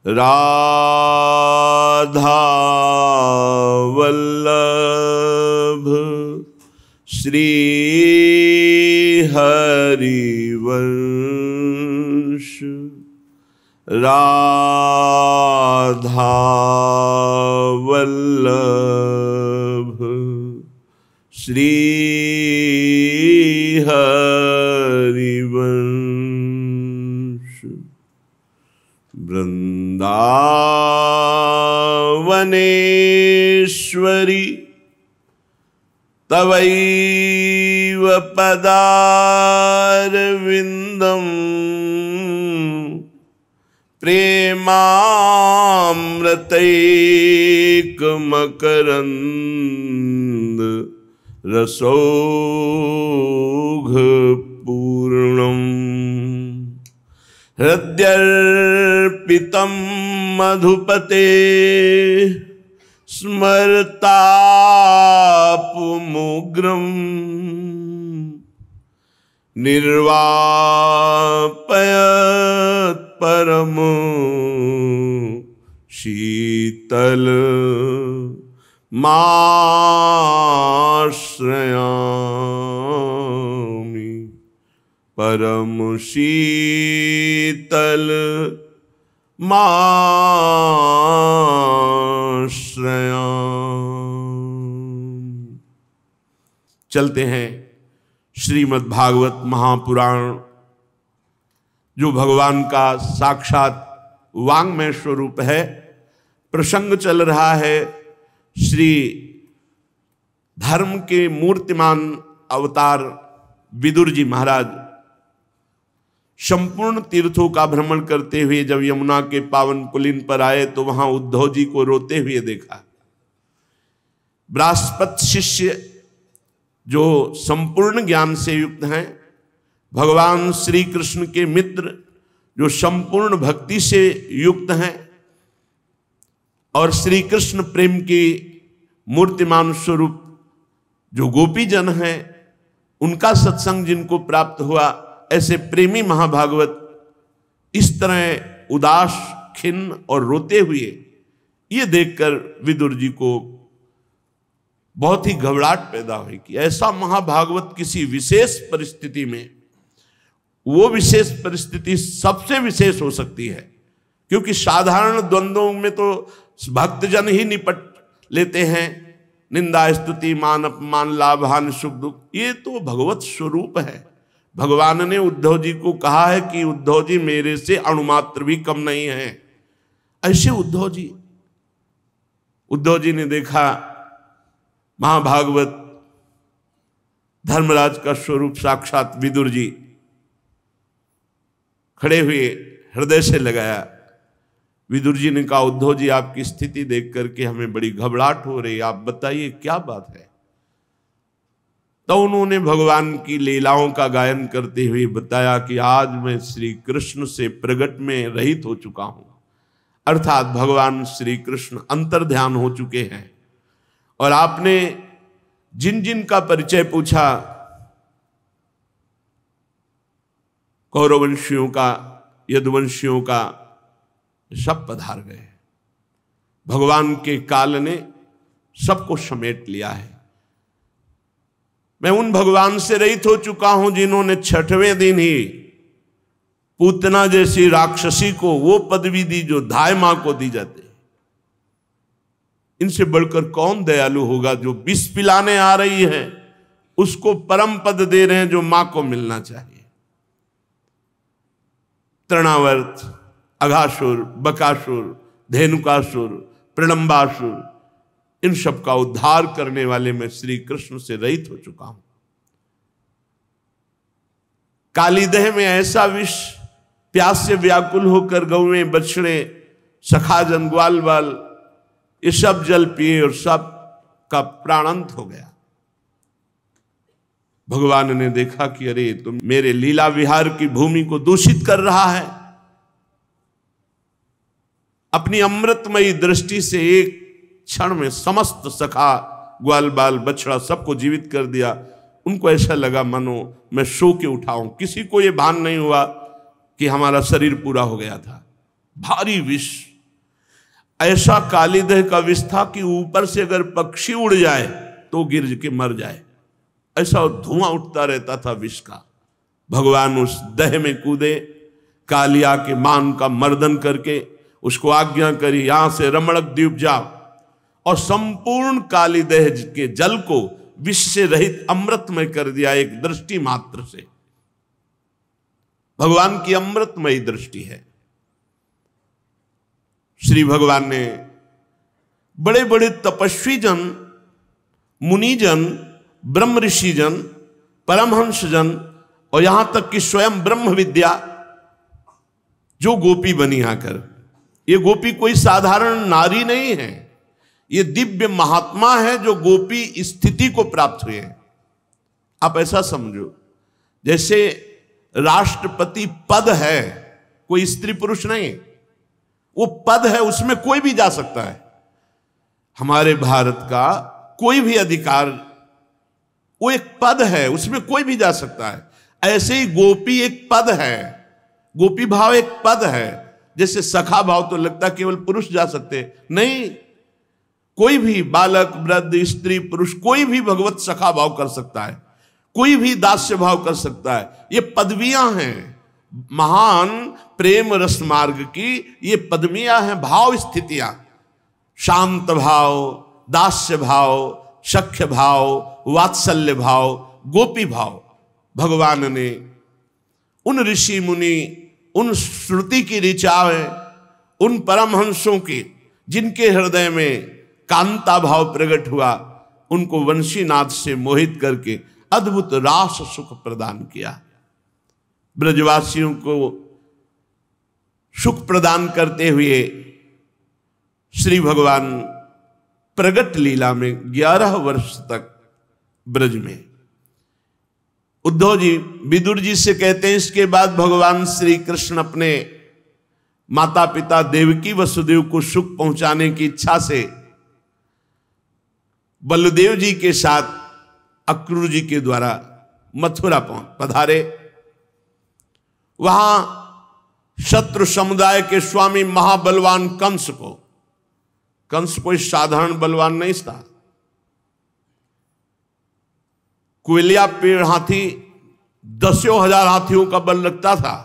राधा वल्लभ श्री हरिवंश, राधा वल्लभ श्री हरिवंश। वृंदावनेश्वरी तवैव पदारविंदम प्रेमामृतैकमकरंद रसौघ पूर्णम्। हृद्यर्पितं मधुपते स्मरतापमुग्रं, निर्वापयत् परम शीतल माश्रयामि, परम शीतल माश्रयामि। चलते हैं श्रीमद् भागवत महापुराण, जो भगवान का साक्षात वांग्मय स्वरूप है। प्रसंग चल रहा है श्री धर्म के मूर्तिमान अवतार विदुर जी महाराज संपूर्ण तीर्थों का भ्रमण करते हुए जब यमुना के पावन कुलीन पर आए तो वहां उद्धव जी को रोते हुए देखा। बृहस्पति शिष्य जो संपूर्ण ज्ञान से युक्त हैं, भगवान श्री कृष्ण के मित्र जो संपूर्ण भक्ति से युक्त हैं, और श्री कृष्ण प्रेम की मूर्तिमान स्वरूप जो गोपी जन हैं, उनका सत्संग जिनको प्राप्त हुआ, ऐसे प्रेमी महाभागवत इस तरह उदास, खिन्न और रोते हुए ये देखकर विदुर जी को बहुत ही घबराहट पैदा हुई कि ऐसा महाभागवत किसी विशेष परिस्थिति में, वो विशेष परिस्थिति सबसे विशेष हो सकती है, क्योंकि साधारण द्वंद्वों में तो भक्तजन ही निपट लेते हैं, निंदा स्तुति मान अपमान लाभ हानि सुख दुख, ये तो भगवत स्वरूप है। भगवान ने उद्धव जी को कहा है कि उद्धव जी मेरे से अणुमात्र भी कम नहीं है। ऐसे उद्धव जी ने देखा महाभागवत धर्मराज का स्वरूप साक्षात विदुर जी खड़े हुए, हृदय से लगाया। विदुर जी ने कहा, उद्धव जी आपकी स्थिति देख करके हमें बड़ी घबराहट हो रही है, आप बताइए क्या बात है। तो उन्होंने भगवान की लीलाओं का गायन करते हुए बताया कि आज मैं श्री कृष्ण से प्रगट में रहित हो चुका हूं, अर्थात भगवान श्री कृष्ण अंतर्ध्यान हो चुके हैं। और आपने जिन जिन का परिचय पूछा, कौरववंशियों का, यदुवंशियों का, सब पधार गए। भगवान के काल ने सबको समेट लिया है। मैं उन भगवान से रहित हो चुका हूं जिन्होंने छठवें दिन ही पूतना जैसी राक्षसी को वो पदवी दी जो धाय मां को दी जाती है। इनसे बढ़कर कौन दयालु होगा जो विष पिलाने आ रही है उसको परम पद दे रहे हैं जो मां को मिलना चाहिए। तृणावर्त, अघासुर, बकासुर, धेनुकासुर, प्रलंबासुर, इन सब का उद्धार करने वाले मैं श्री कृष्ण से रहित हो चुका हूं। कालीदह में ऐसा विष प्यास से व्याकुल होकर गौएं, बछड़े, सखाजन, ग्वाल बाल ये सब जल पिए और सब का प्राणांत हो गया। भगवान ने देखा कि अरे तुम मेरे लीला विहार की भूमि को दूषित कर रहा है। अपनी अमृतमयी दृष्टि से एक क्षण में समस्त सखा, ग्वाल बाल, बछड़ा सबको जीवित कर दिया। उनको ऐसा लगा मानो मैं सो के उठाऊं। किसी को यह भान नहीं हुआ कि हमारा शरीर पूरा हो गया था। भारी विष ऐसा कालीदेह का विष था कि ऊपर से अगर पक्षी उड़ जाए तो गिर के मर जाए, ऐसा धुआं उठता रहता था विष का। भगवान उस दह में कूदे, कालिया के मान का मर्दन करके उसको आज्ञा करी यहां से रमणक द्वीप जाओ, और संपूर्ण कालीदेह के जल को विष से रहित अमृतमय कर दिया एक दृष्टि मात्र से। भगवान की अमृतमयी दृष्टि है। श्री भगवान ने बड़े बड़े तपस्वी जन, मुनिजन, ब्रह्म ऋषि जन, परमहंस जन और यहां तक कि स्वयं ब्रह्म विद्या जो गोपी बनी आकर, ये गोपी कोई साधारण नारी नहीं है, ये दिव्य महात्मा है जो गोपी स्थिति को प्राप्त हुए हैं। आप ऐसा समझो जैसे राष्ट्रपति पद है, कोई स्त्री पुरुष नहीं, वो पद है, उसमें कोई भी जा सकता है। हमारे भारत का कोई भी अधिकार, वो एक पद है, उसमें कोई भी जा सकता है। ऐसे ही गोपी एक पद है, गोपी भाव एक पद है। जैसे सखा भाव तो लगता केवल पुरुष जा सकते, नहीं, कोई भी बालक, वृद्ध, स्त्री, पुरुष, कोई भी भगवत सखा भाव कर सकता है, कोई भी दास्य भाव कर सकता है। ये पदवियां हैं, महान प्रेम रस मार्ग की ये पदवियां हैं, भाव स्थितियां। शांत भाव, दास्य भाव, सख्य भाव, वात्सल्य भाव, गोपी भाव भगवान ने उन ऋषि मुनि, उन श्रुति की ऋचाएं, उन परमहंसों के जिनके हृदय में कांता भाव प्रकट हुआ, उनको वंशीनाथ से मोहित करके अद्भुत रास सुख प्रदान किया। ब्रजवासियों को सुख प्रदान करते हुए श्री भगवान प्रगट लीला में 11 वर्ष तक ब्रज में। उद्धव जी विदुर जी से कहते हैं, इसके बाद भगवान श्री कृष्ण अपने माता पिता देवकी वसुदेव को सुख पहुंचाने की इच्छा से बलदेव जी के साथ अक्रूर जी के द्वारा मथुरा पधारे। वहां शत्रु समुदाय के स्वामी महाबलवान कंस कोई साधारण बलवान नहीं था। कुलिया पेड़ हाथी 10,000 हाथियों का बल रखता था,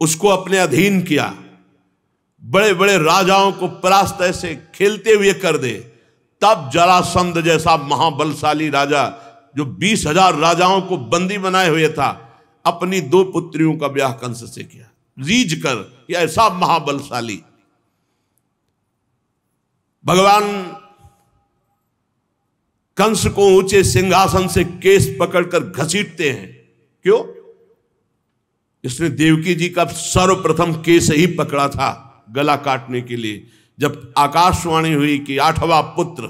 उसको अपने अधीन किया। बड़े बड़े राजाओं को परास्त ऐसे खेलते हुए कर दे। तब जरासंध जैसा महाबलशाली राजा जो 20,000 राजाओं को बंदी बनाए हुए था, अपनी 2 पुत्रियों का ब्याह कंस से किया, रीझ कर। यह ऐसा महाबलशाली भगवान कंस को ऊंचे सिंहासन से केस पकड़कर घसीटते हैं। क्यों? इसने देवकी जी का सर्वप्रथम केस ही पकड़ा था गला काटने के लिए, जब आकाशवाणी हुई कि 8वां पुत्र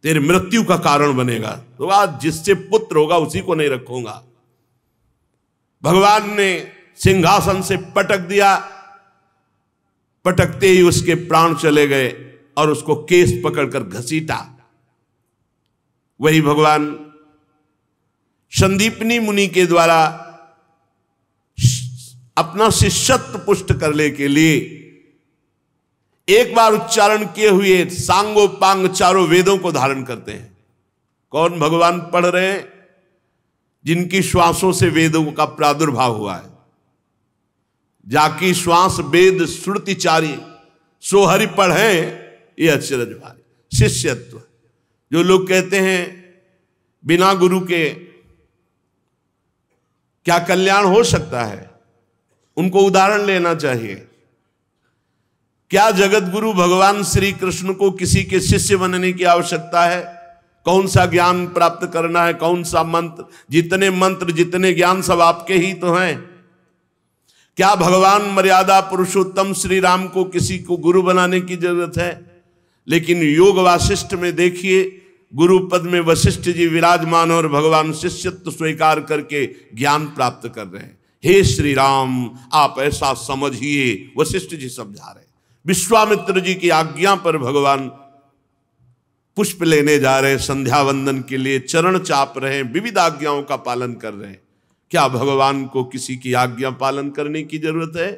तेरे मृत्यु का कारण बनेगा, तो आज जिससे पुत्र होगा उसी को नहीं रखूंगा। भगवान ने सिंहासन से पटक दिया, पटकते ही उसके प्राण चले गए और उसको केस पकड़कर घसीटा। वही भगवान संदीपनी मुनि के द्वारा अपना शिष्यत्व पुष्ट करने के लिए एक बार उच्चारण किए हुए सांगोपांग चारों वेदों को धारण करते हैं। कौन भगवान पढ़ रहे हैं? जिनकी श्वासों से वेदों का प्रादुर्भाव हुआ है। जाकी श्वास वेद श्रुतिचारी सो हरि पढ़े, ये अचरज भारी शिष्यत्व। जो लोग कहते हैं बिना गुरु के क्या कल्याण हो सकता है, उनको उदाहरण लेना चाहिए। क्या जगत गुरु भगवान श्री कृष्ण को किसी के शिष्य बनने की आवश्यकता है? कौन सा ज्ञान प्राप्त करना है, कौन सा मंत्र, जितने ज्ञान सब आपके ही तो हैं। क्या भगवान मर्यादा पुरुषोत्तम श्री राम को किसी को गुरु बनाने की जरूरत है? लेकिन योग वासिष्ठ में देखिए, गुरु पद में वशिष्ठ जी विराजमान और भगवान शिष्यत्व स्वीकार करके ज्ञान प्राप्त कर रहे हैं। हे श्री राम, आप ऐसा समझिए, वशिष्ठ जी समझा रहे। विश्वामित्र जी की आज्ञा पर भगवान पुष्प लेने जा रहे, संध्या वंदन के लिए चरण चाप रहे, विविध आज्ञाओं का पालन कर रहे हैं। क्या भगवान को किसी की आज्ञा पालन करने की जरूरत है?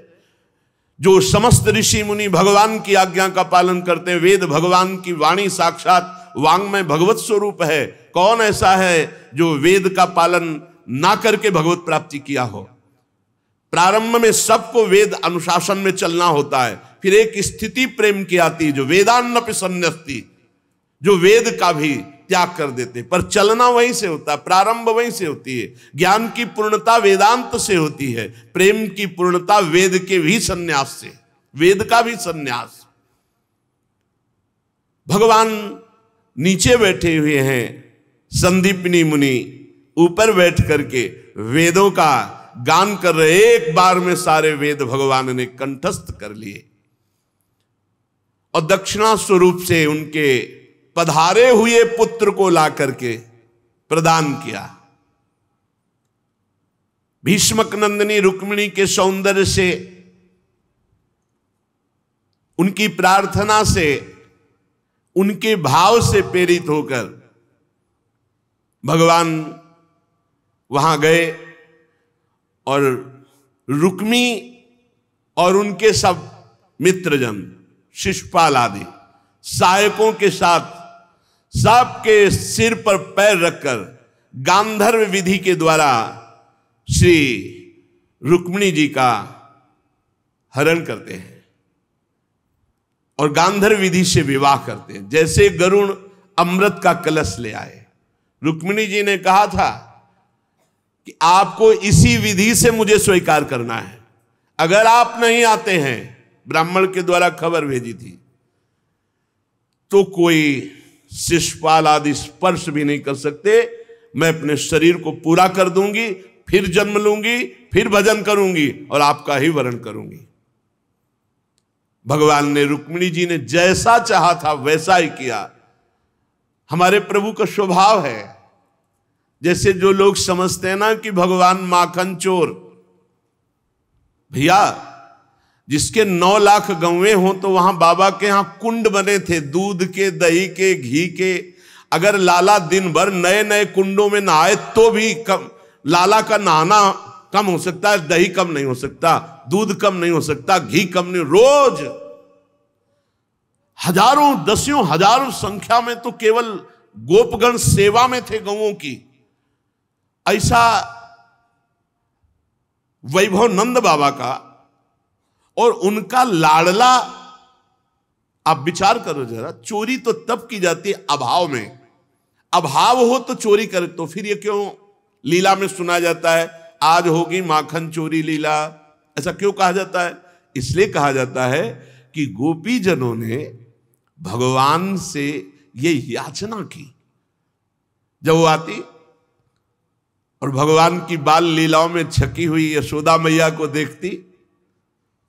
जो समस्त ऋषि मुनि भगवान की आज्ञा का पालन करते हैं। वेद भगवान की वाणी, साक्षात वांग्मय भगवत स्वरूप है। कौन ऐसा है जो वेद का पालन ना करके भगवत प्राप्ति किया हो। प्रारंभ में सबको वेद अनुशासन में चलना होता है, फिर एक स्थिति प्रेम की आती है जो वेदान्नपि सन्न्यस्ति, जो वेद का भी त्याग कर देते, पर चलना वहीं से होता है, प्रारंभ वहीं से होती है। ज्ञान की पूर्णता वेदांत से होती है, प्रेम की पूर्णता वेद के भी संन्यास से, वेद का भी संन्यास। भगवान नीचे बैठे हुए हैं, संदीपनी मुनि ऊपर बैठ करके वेदों का गान कर रहे। एक बार में सारे वेद भगवान ने कंठस्थ कर लिए और दक्षिणा स्वरूप से उनके पधारे हुए पुत्र को ला करके प्रदान किया। भीष्मक नंदिनी रुक्मिणी के सौंदर्य से, उनकी प्रार्थना से, उनके भाव से प्रेरित होकर भगवान वहां गए और रुक्मी और उनके सब मित्रजन, शिशुपाल आदि सहायकों के साथ सबके सिर पर पैर रखकर गांधर्व विधि के द्वारा श्री रुक्मिणी जी का हरण करते हैं और गांधर्व विधि से विवाह करते हैं। जैसे गरुण अमृत का कलश ले आए, रुक्मिणी जी ने कहा था कि आपको इसी विधि से मुझे स्वीकार करना है, अगर आप नहीं आते हैं, ब्राह्मण के द्वारा खबर भेजी थी, तो कोई शिशुपाल आदि स्पर्श भी नहीं कर सकते। मैं अपने शरीर को पूरा कर दूंगी, फिर जन्म लूंगी, फिर भजन करूंगी और आपका ही वरण करूंगी। भगवान ने, रुक्मिणी जी ने जैसा चाहा था वैसा ही किया। हमारे प्रभु का स्वभाव है, जैसे जो लोग समझते हैं ना कि भगवान माखन चोर, भैया जिसके 9 लाख गौवें हो तो वहां बाबा के यहां कुंड बने थे, दूध के, दही के, घी के। अगर लाला दिन भर नए नए कुंडों में नहाए तो भी कम, लाला का नहाना कम हो सकता है, दही कम नहीं हो सकता, दूध कम नहीं हो सकता, घी कम नहीं। रोज हजारों, दसियों हजारों संख्या में तो केवल गोपगण सेवा में थे गौओं की। ऐसा वैभव नंद बाबा का और उनका लाडला, आप विचार करो जरा, चोरी तो तब की जाती है अभाव में। अभाव हो तो चोरी करे, तो फिर ये क्यों लीला में सुना जाता है आज होगी माखन चोरी लीला, ऐसा क्यों कहा जाता है? इसलिए कहा जाता है कि गोपी जनों ने भगवान से ये याचना की। जब वो आती और भगवान की बाल लीलाओं में छकी हुई यशोदा मैया को देखती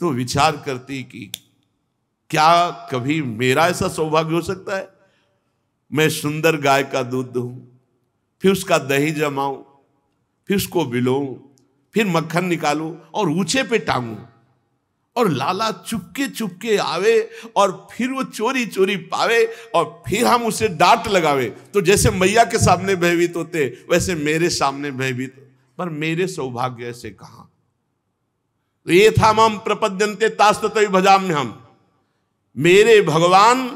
तो विचार करती कि क्या कभी मेरा ऐसा सौभाग्य हो सकता है, मैं सुंदर गाय का दूध दूं, फिर उसका दही जमाऊं, फिर उसको बिलोऊं, फिर मक्खन निकालूं और ऊंचे पे टांगूं, और लाला चुपके चुपके आवे और फिर वो चोरी चोरी पावे और फिर हम उसे डांट लगावे। तो जैसे मैया के सामने भयभीत होते वैसे मेरे सामने भयभीत, पर मेरे सौभाग्य ऐसे कहां। ये था मम प्रपद्यन्ते तास्ततै भजाम्य हम, मेरे भगवान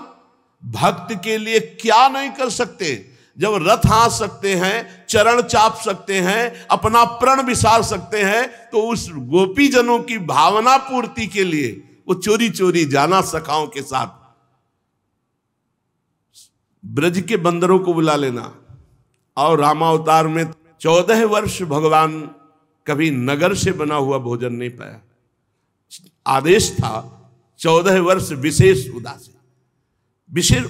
भक्त के लिए क्या नहीं कर सकते। जब रथ हाँक सकते हैं, चरण चाप सकते हैं, अपना प्रण विसार सकते हैं, तो उस गोपी जनों की भावना पूर्ति के लिए वो चोरी चोरी जाना सखाओं के साथ। ब्रज के बंदरों को बुला लेना। और रामावतार में 14 वर्ष भगवान कभी नगर से बना हुआ भोजन नहीं पाया। आदेश था 14 वर्ष विशेष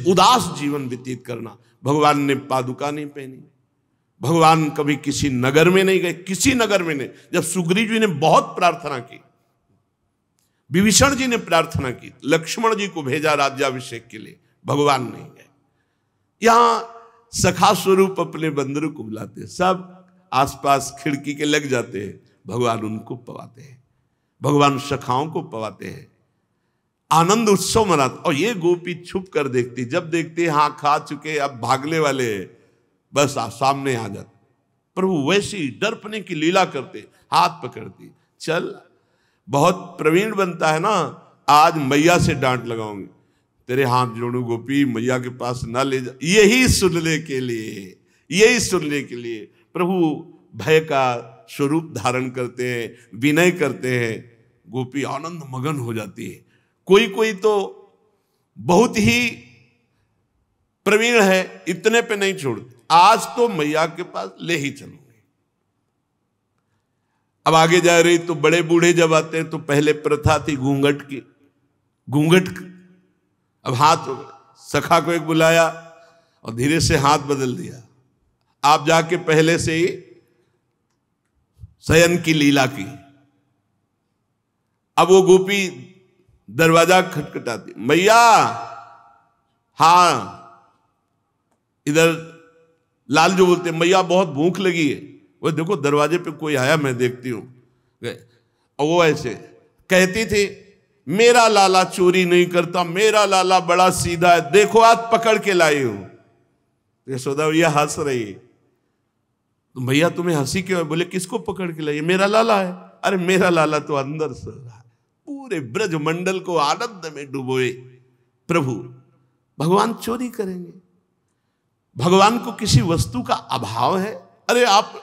उदास जीवन व्यतीत करना। भगवान ने पादुका नहीं पहनी, भगवान कभी किसी नगर में नहीं गए, किसी नगर में नहीं। जब सुग्रीव जी ने बहुत प्रार्थना की, विभीषण जी ने प्रार्थना की, लक्ष्मण जी को भेजा राज्याभिषेक के लिए, भगवान नहीं गए। यहां सखा स्वरूप अपने बंदरों को बुलाते, सब आसपास खिड़की के लग जाते हैं, भगवान उनको पवाते हैं, भगवान सखाओं को पवाते हैं, आनंद उत्सव मनाते। और ये गोपी छुप कर देखती, जब देखती हाँ खा चुके अब भागने वाले, बस सामने आ जाते। प्रभु वैसी डरपने की लीला करते, हाथ पकड़ती, चल बहुत प्रवीण बनता है ना, आज मैया से डांट लगाऊंगी, तेरे हाथ जोड़ू गोपी, मैया के पास ना ले जा। यही सुनने के लिए, यही सुनने के लिए प्रभु भय का स्वरूप धारण करते हैं, विनय करते हैं। गोपी आनंद मगन हो जाती है। कोई कोई तो बहुत ही प्रवीण है, इतने पे नहीं छोड़ते, आज तो मैया के पास ले ही चलूंगे। अब आगे जा रही तो बड़े बूढ़े जब आते हैं तो पहले प्रथा थी घूंघट की, घूंघट। अब हाथ, सखा को एक बुलाया और धीरे से हाथ बदल दिया, आप जाके पहले से ही शयन की लीला की। अब वो गोपी दरवाजा खटखटाती, मैया, हाँ। इधर लाल जो बोलते, मैया बहुत भूख लगी है। वो देखो दरवाजे पे कोई आया, मैं देखती हूं। और वो ऐसे कहती थी, मेरा लाला चोरी नहीं करता, मेरा लाला बड़ा सीधा है, देखो आज पकड़ के लाई हूं। यशोदा भैया हंस रही है। तो भैया तुम्हें हंसी क्यों? बोले किसको पकड़ के लाई? मेरा लाला है। अरे मेरा लाला तो अंदर सो रहा है। पूरे ब्रज मंडल को आनंद में डुबोए प्रभु। भगवान चोरी करेंगे? भगवान को किसी वस्तु का अभाव है? अरे आप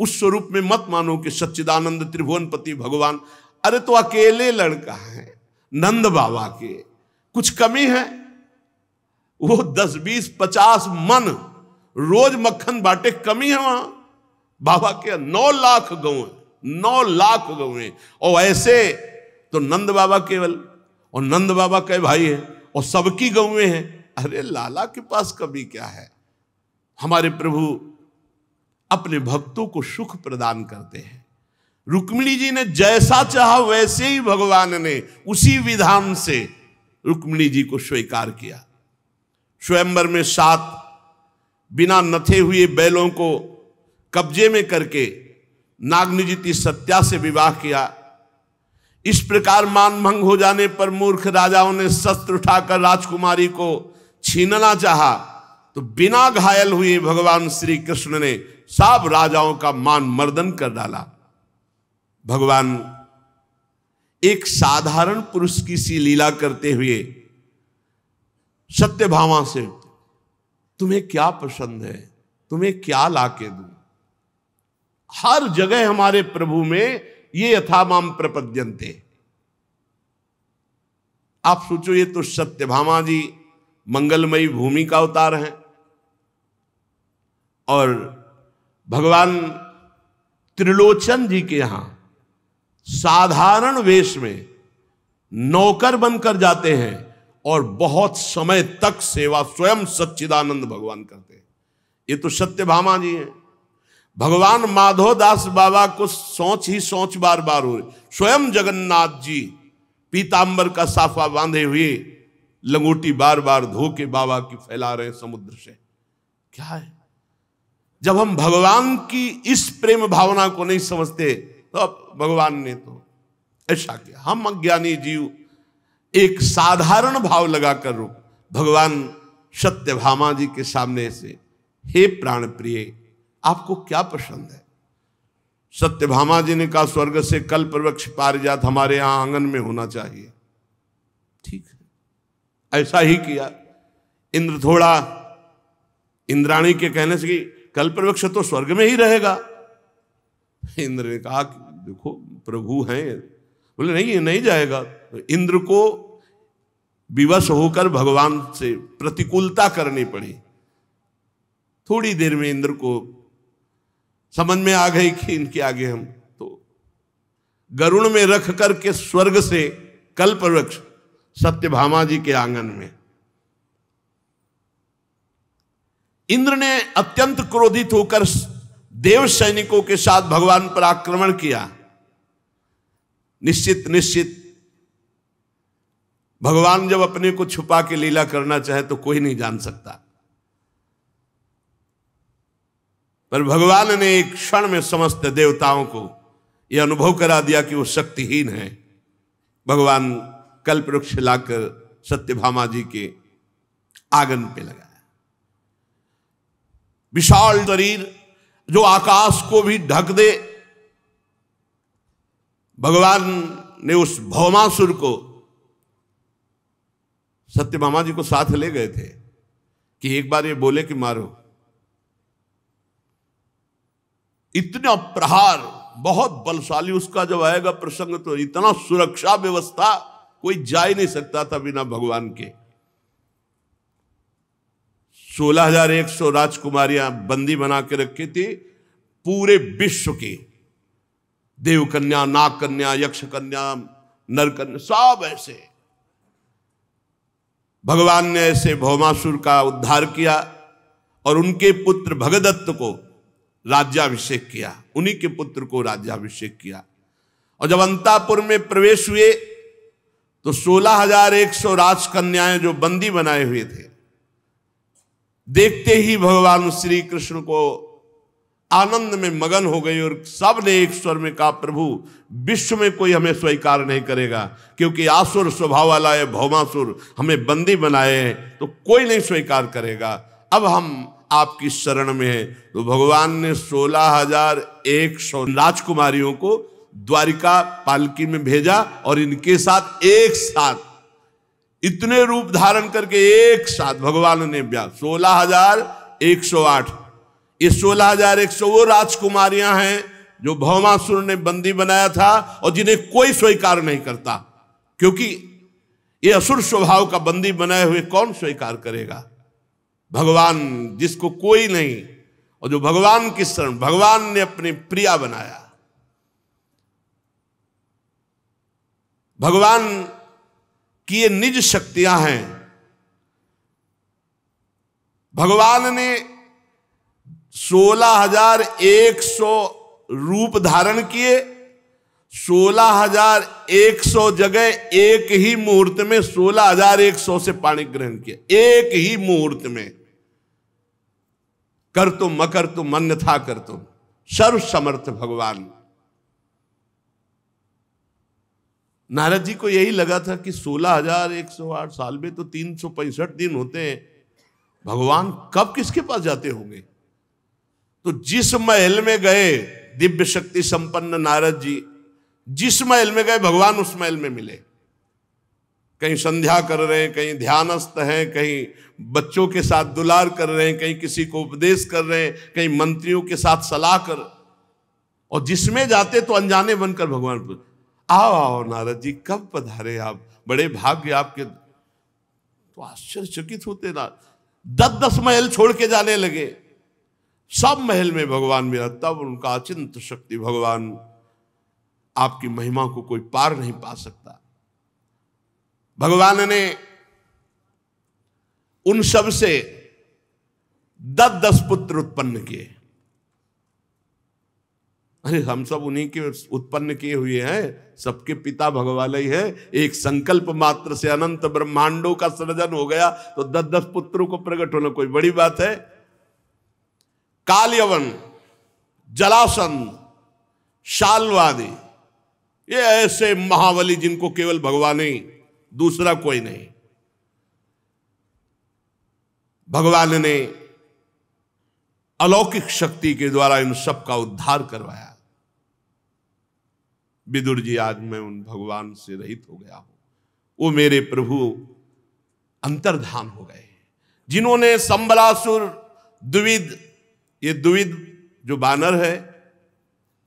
उस स्वरूप में मत मानो कि सच्चिदानंद त्रिभुवनपति भगवान, अरे तो अकेले लड़का है नंद बाबा के, कुछ कमी है? वो 10, 20, 50 मन रोज मक्खन बांटे, कमी है वहां? बाबा के 9 लाख गौ, 9 लाख गौएं, और ऐसे तो नंद बाबा केवल, और नंद बाबा के भाई है, और सबकी गौएं हैं। अरे लाला के पास कभी क्या है? हमारे प्रभु अपने भक्तों को सुख प्रदान करते हैं। रुक्मिणी जी ने जैसा चाहा वैसे ही भगवान ने उसी विधान से रुक्मिणी जी को स्वीकार किया। स्वयंवर में 7 बिना नथे हुए बैलों को कब्जे में करके नागनिजिति सत्या से विवाह किया। इस प्रकार मान भंग हो जाने पर मूर्ख राजाओं ने शस्त्र उठाकर राजकुमारी को छीनना चाहा, तो बिना घायल हुए भगवान श्री कृष्ण ने सब राजाओं का मान मर्दन कर डाला। भगवान एक साधारण पुरुष की सी लीला करते हुए सत्यभामा से, तुम्हें क्या पसंद है, तुम्हें क्या लाके दूं? हर जगह हमारे प्रभु में ये यथामाम प्रपद्यन्ते। आप सोचो, ये तो सत्यभामा जी मंगलमयी भूमि का अवतार हैं, और भगवान त्रिलोचन जी के यहां साधारण वेश में नौकर बनकर जाते हैं और बहुत समय तक सेवा स्वयं सच्चिदानंद भगवान करते हैं। ये तो सत्यभामा जी हैं। भगवान माधवदास बाबा को सोच ही सोच बार बार हो रही। स्वयं जगन्नाथ जी पीतांबर का साफा बांधे हुए लंगोटी बार बार धो के बाबा की फैला रहे समुद्र से। क्या है? जब हम भगवान की इस प्रेम भावना को नहीं समझते तो अब भगवान ने तो ऐसा किया। हम अज्ञानी जीव एक साधारण भाव लगाकर भगवान सत्यभामा जी के सामने से, हे प्राण प्रिय, आपको क्या पसंद है? सत्यभामा जी ने कहा, स्वर्ग से कल्प वृक्ष पारिजात हमारे यहां आंगन में होना चाहिए। ठीक है, ऐसा ही किया। इंद्र थोड़ा इंद्राणी के कहने से कि कल्प वृक्ष तो स्वर्ग में ही रहेगा। इंद्र ने कहा कि देखो प्रभु हैं, बोले नहीं ये नहीं जाएगा। तो इंद्र को विवश होकर भगवान से प्रतिकूलता करनी पड़ी। थोड़ी देर में इंद्र को समझ में आ गई कि इनके आगे हम तो गरुड़ में रख करके स्वर्ग से कल्प वृक्ष सत्यभामा जी के आंगन में। इंद्र ने अत्यंत क्रोधित होकर देव सैनिकों के साथ भगवान पर आक्रमण किया। निश्चित भगवान जब अपने को छुपा के लीला करना चाहे तो कोई नहीं जान सकता, पर भगवान ने एक क्षण में समस्त देवताओं को यह अनुभव करा दिया कि वो शक्तिहीन है। भगवान कल्पवृक्ष लाकर सत्यभामा जी के आंगन पे लगाया। विशाल शरीर जो आकाश को भी ढक दे, भगवान ने उस भौमासुर को, सत्यभामा जी को साथ ले गए थे कि एक बार ये बोले कि मारो। इतना प्रहार, बहुत बलशाली उसका जब आएगा प्रसंग तो इतना सुरक्षा व्यवस्था, कोई जा ही नहीं सकता था बिना भगवान के। 16,100 राजकुमारियां बंदी बना के रखी थी, पूरे विश्व की, देव कन्या, नाग कन्या, यक्ष कन्या, नर कन्या, सब ऐसे। भगवान ने ऐसे भौमासुर का उद्धार किया और उनके पुत्र भगदत्त को राज्याभिषेक किया, उन्हीं के पुत्र को राज्याभिषेक किया। और जब अंतापुर में प्रवेश हुए तो 16,100 राजकन्याएं जो बंदी बनाए हुए थे, देखते ही भगवान श्री कृष्ण को आनंद में मगन हो गई और सब ने एक स्वर में कहा, प्रभु विश्व में कोई हमें स्वीकार नहीं करेगा, क्योंकि आसुर स्वभाव वाला है भौमासुर, हमें बंदी बनाए हैं तो कोई नहीं स्वीकार करेगा। अब हम आपकी शरण में हैं। तो भगवान ने 16,100 राजकुमारियों को द्वारिका पालकी में भेजा और इनके साथ एक साथ इतने रूप धारण करके एक साथ भगवान ने ब्याह 16,108। ये 16,100 वो राजकुमारियां हैं जो भौमासुर ने बंदी बनाया था और जिन्हें कोई स्वीकार नहीं करता, क्योंकि ये असुर स्वभाव का बंदी बनाए हुए कौन स्वीकार करेगा? भगवान जिसको कोई नहीं, और जो भगवान की शरण, भगवान ने अपनी प्रिया बनाया। भगवान की ये निज शक्तियां हैं। भगवान ने 16,100 रूप धारण किए, 16,100 जगह एक ही मुहूर्त में 16,100 से पाणी ग्रहण किया, एक ही मुहूर्त में। कर तुम मकर तुम अन्यथा कर तुम, सर्व समर्थ भगवान। नारद जी को यही लगा था कि 16,108 साल में तो 365 दिन होते हैं, भगवान कब किसके पास जाते होंगे? तो जिस महल में गए दिव्य शक्ति संपन्न नारद जी, जिस महल में गए भगवान उस महल में मिले। कहीं संध्या कर रहे हैं, कहीं ध्यानस्थ हैं, कहीं बच्चों के साथ दुलार कर रहे हैं, कहीं किसी को उपदेश कर रहे हैं, कहीं मंत्रियों के साथ सलाह कर, और जिसमें जाते तो अनजाने बनकर भगवान पूछते, आओ आओ नारद जी कब पधारे आप, बड़े भाग्य आपके। तो आश्चर्यचकित होते ना, 10-10 महल छोड़ के जाने लगे, सब महल में भगवान मिला। तब उनका अचिंत शक्ति भगवान, आपकी महिमा को कोई पार नहीं पा सकता। भगवान ने उन सब से 10-10 पुत्र उत्पन्न किए। अरे हम सब उन्हीं के उत्पन्न किए हुए हैं, सबके पिता भगवान ही है। एक संकल्प मात्र से अनंत ब्रह्मांडों का सृजन हो गया, तो 10-10 पुत्रों को प्रकट होना कोई बड़ी बात है? कालयवन, जलासंध, शाल्वादि, ये ऐसे महाबली जिनको केवल भगवान ही, दूसरा कोई नहीं। भगवान ने अलौकिक शक्ति के द्वारा इन सब का उद्धार करवाया। विदुर जी, आज मैं उन भगवान से रहित हो गया हूं, वो मेरे प्रभु अंतर्धान हो गए, जिन्होंने संबलासुर, द्विविद, ये द्विविद जो बानर है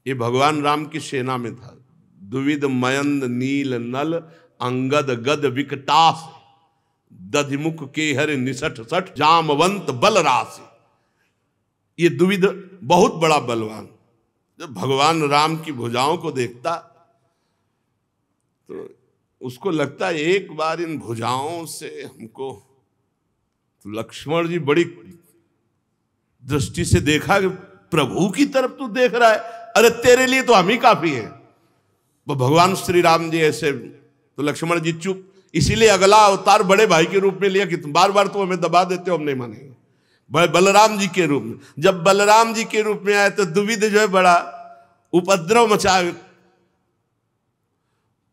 ये भगवान राम की सेना में था। द्विविद मयंद नील नल अंगद गद विकटास, दधिमुख के हर निसठ सठ जामवंत बलरास। ये द्विविद बहुत बड़ा बलवान। जब भगवान राम की भुजाओं को देखता तो उसको लगता एक बार इन भुजाओं से हमको, तो लक्ष्मण जी बड़ी दृष्टि से देखा कि प्रभु की तरफ तू देख रहा है, अरे तेरे लिए तो हम ही काफी हैं। वो भगवान श्री राम जी ऐसे, तो लक्ष्मण जी चुप, इसीलिए अगला अवतार बड़े भाई के रूप में लिया कि तुम बार बार तो हमें दबा देते हो, हम नहीं मानेंगे। बलराम जी के रूप में, जब बलराम जी के रूप में आए तो द्विविद जो है बड़ा उपद्रव मचा,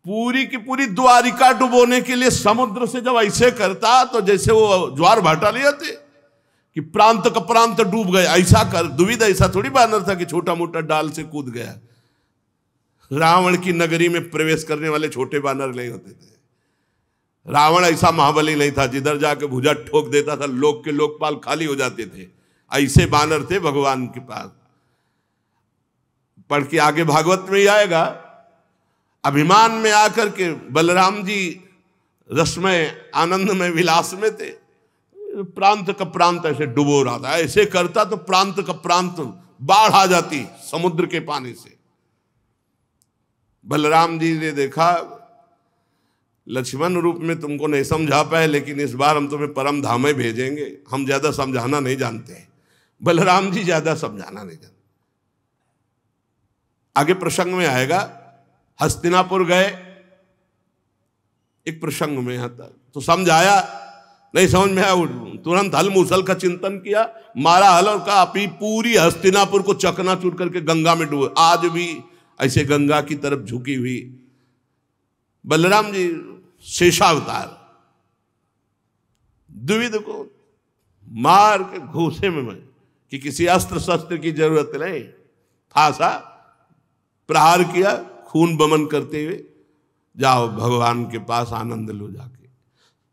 पूरी की पूरी द्वारिका डुबोने के लिए समुद्र से जब ऐसे करता तो जैसे वो ज्वार भाटा ले आते कि प्रांत का प्रांत डूब गए, ऐसा कर। द्विविद ऐसा थोड़ी बानर था कि छोटा मोटा डाल से कूद गया, रावण की नगरी में प्रवेश करने वाले छोटे बानर नहीं होते थे। रावण ऐसा महाबली नहीं था, जिधर जाके भुजा ठोक देता था लोक के लोकपाल खाली हो जाते थे। ऐसे बानर थे भगवान के पास। पढ़ के आगे भागवत में ही आएगा। अभिमान में आकर के बलराम जी रसमय आनंद में विलास में थे, प्रांत का प्रांत ऐसे डुबो रहा था। ऐसे करता तो प्रांत का प्रांत बाढ़ आ जाती समुद्र के पानी से। बलराम जी ने देखा, लक्ष्मण रूप में तुमको नहीं समझा पाए, लेकिन इस बार हम तुम्हें परम धाम में भेजेंगे। हम ज्यादा समझाना नहीं जानते। बलराम जी ज्यादा समझाना नहीं जानते। आगे प्रसंग में आएगा, हस्तिनापुर गए, एक प्रसंग में आता तो समझ आया, नहीं समझ में आया, तुरंत हल मूसल का चिंतन किया, मारा हल और कहा अपनी पूरी हस्तिनापुर को चकनाचूर करके गंगा में डूबे। आज भी ऐसे गंगा की तरफ झुकी हुई बलराम जी शेषावतार, द्विविध को मार के घूसे में कि किसी अस्त्र शस्त्र की जरूरत नहीं, फांसा प्रहार किया, खून बमन करते हुए जाओ भगवान के पास आनंद लो जाके।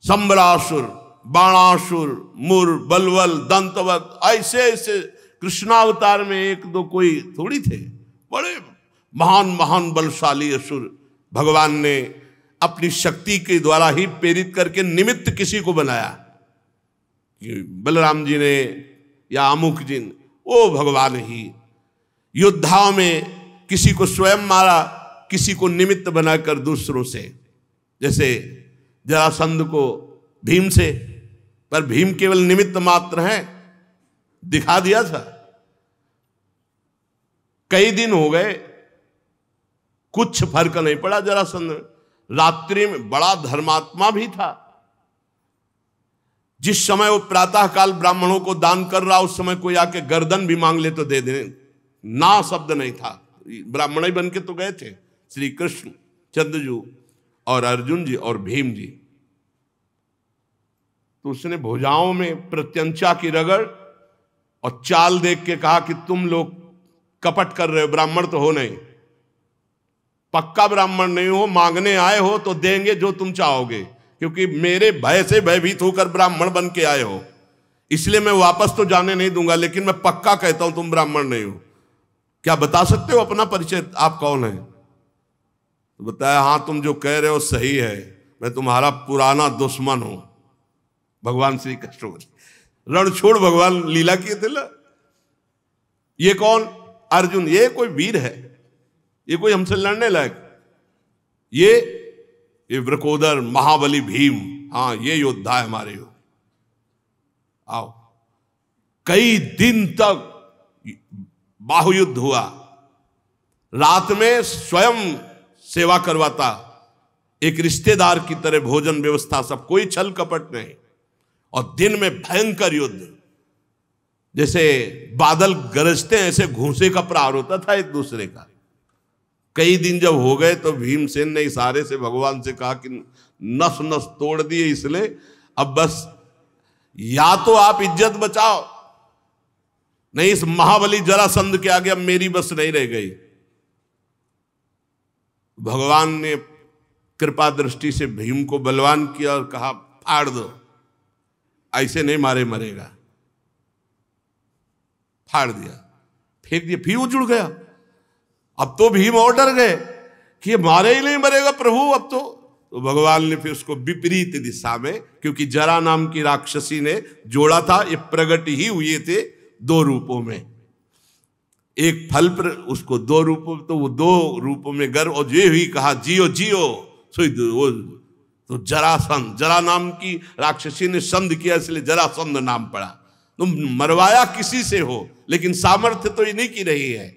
संबरासुर, बाणासुर, मुर, बलवल, दंतवत, ऐसे ऐसे कृष्णावतार में एक दो कोई थोड़ी थे, बड़े महान महान बलशाली असुर भगवान ने अपनी शक्ति के द्वारा ही प्रेरित करके निमित्त किसी को बनाया। बलराम जी ने या अमुक जी ने, वो भगवान ही योद्धाओं में किसी को स्वयं मारा, किसी को निमित्त बनाकर दूसरों से। जैसे जरासंध को भीम से, पर भीम केवल निमित्त मात्र है, दिखा दिया था। कई दिन हो गए, कुछ फर्क नहीं पड़ा जरासंध में। रात्रि में बड़ा धर्मात्मा भी था। जिस समय वो प्रातः काल ब्राह्मणों को दान कर रहा, उस समय कोई आके गर्दन भी मांग ले तो दे दे, ना शब्द नहीं था। ब्राह्मण ही बन के तो गए थे श्री कृष्ण, चंद्रजू और अर्जुन जी और भीम जी। तो उसने भुजाओं में प्रत्यंचा की रगड़ और चाल देख के कहा कि तुम लोग कपट कर रहे हो, ब्राह्मण तो हो नहीं, पक्का ब्राह्मण नहीं हो, मांगने आए हो तो देंगे जो तुम चाहोगे, क्योंकि मेरे भय से भयभीत होकर ब्राह्मण बन के आए हो, इसलिए मैं वापस तो जाने नहीं दूंगा, लेकिन मैं पक्का कहता हूं तुम ब्राह्मण नहीं हो। क्या बता सकते हो अपना परिचय, आप कौन है? तो बताया, हाँ तुम जो कह रहे हो सही है, मैं तुम्हारा पुराना दुश्मन हूं। भगवान श्री कृष्ण रण छोड़ भगवान लीला किए थे। ये कौन? अर्जुन। ये कोई वीर है, ये कोई हमसे लड़ने लायक? ये वृकोदर महाबली भीम, हाँ ये योद्धा है हमारे हो। आओ। कई दिन तक बाहुयुद्ध हुआ। रात में स्वयं सेवा करवाता, एक रिश्तेदार की तरह भोजन व्यवस्था, सब, कोई छल कपट नहीं। और दिन में भयंकर युद्ध, जैसे बादल गरजते हैं ऐसे घूंसे का प्रहार होता था एक दूसरे का। कई दिन जब हो गए तो भीमसेन ने इशारे से भगवान से कहा कि नस नस तोड़ दिए, इसलिए अब बस या तो आप इज्जत बचाओ, नहीं इस महाबली जरासंध के आगे अब मेरी बस नहीं रह गई। भगवान ने कृपा दृष्टि से भीम को बलवान किया और कहा फाड़ दो, ऐसे नहीं मारे मरेगा। फाड़ दिया, फेंक दिया, फिर वो जुड़ गया। अब तो भीम और डर गए कि ये मारे ही नहीं मरेगा प्रभु अब तो भगवान ने फिर उसको विपरीत दिशा में, क्योंकि जरा नाम की राक्षसी ने जोड़ा था, ये प्रगट ही हुए थे दो रूपों में। एक फल पर उसको दो रूपों, तो वो दो रूपों में गर्व, और ये हुई कहा जियो जियो। तो जरासंध, जरा नाम की राक्षसी ने संध किया, इसलिए जरासंध नाम पड़ा। तुम मरवाया किसी से हो, लेकिन सामर्थ्य तो इन्हीं की रही है।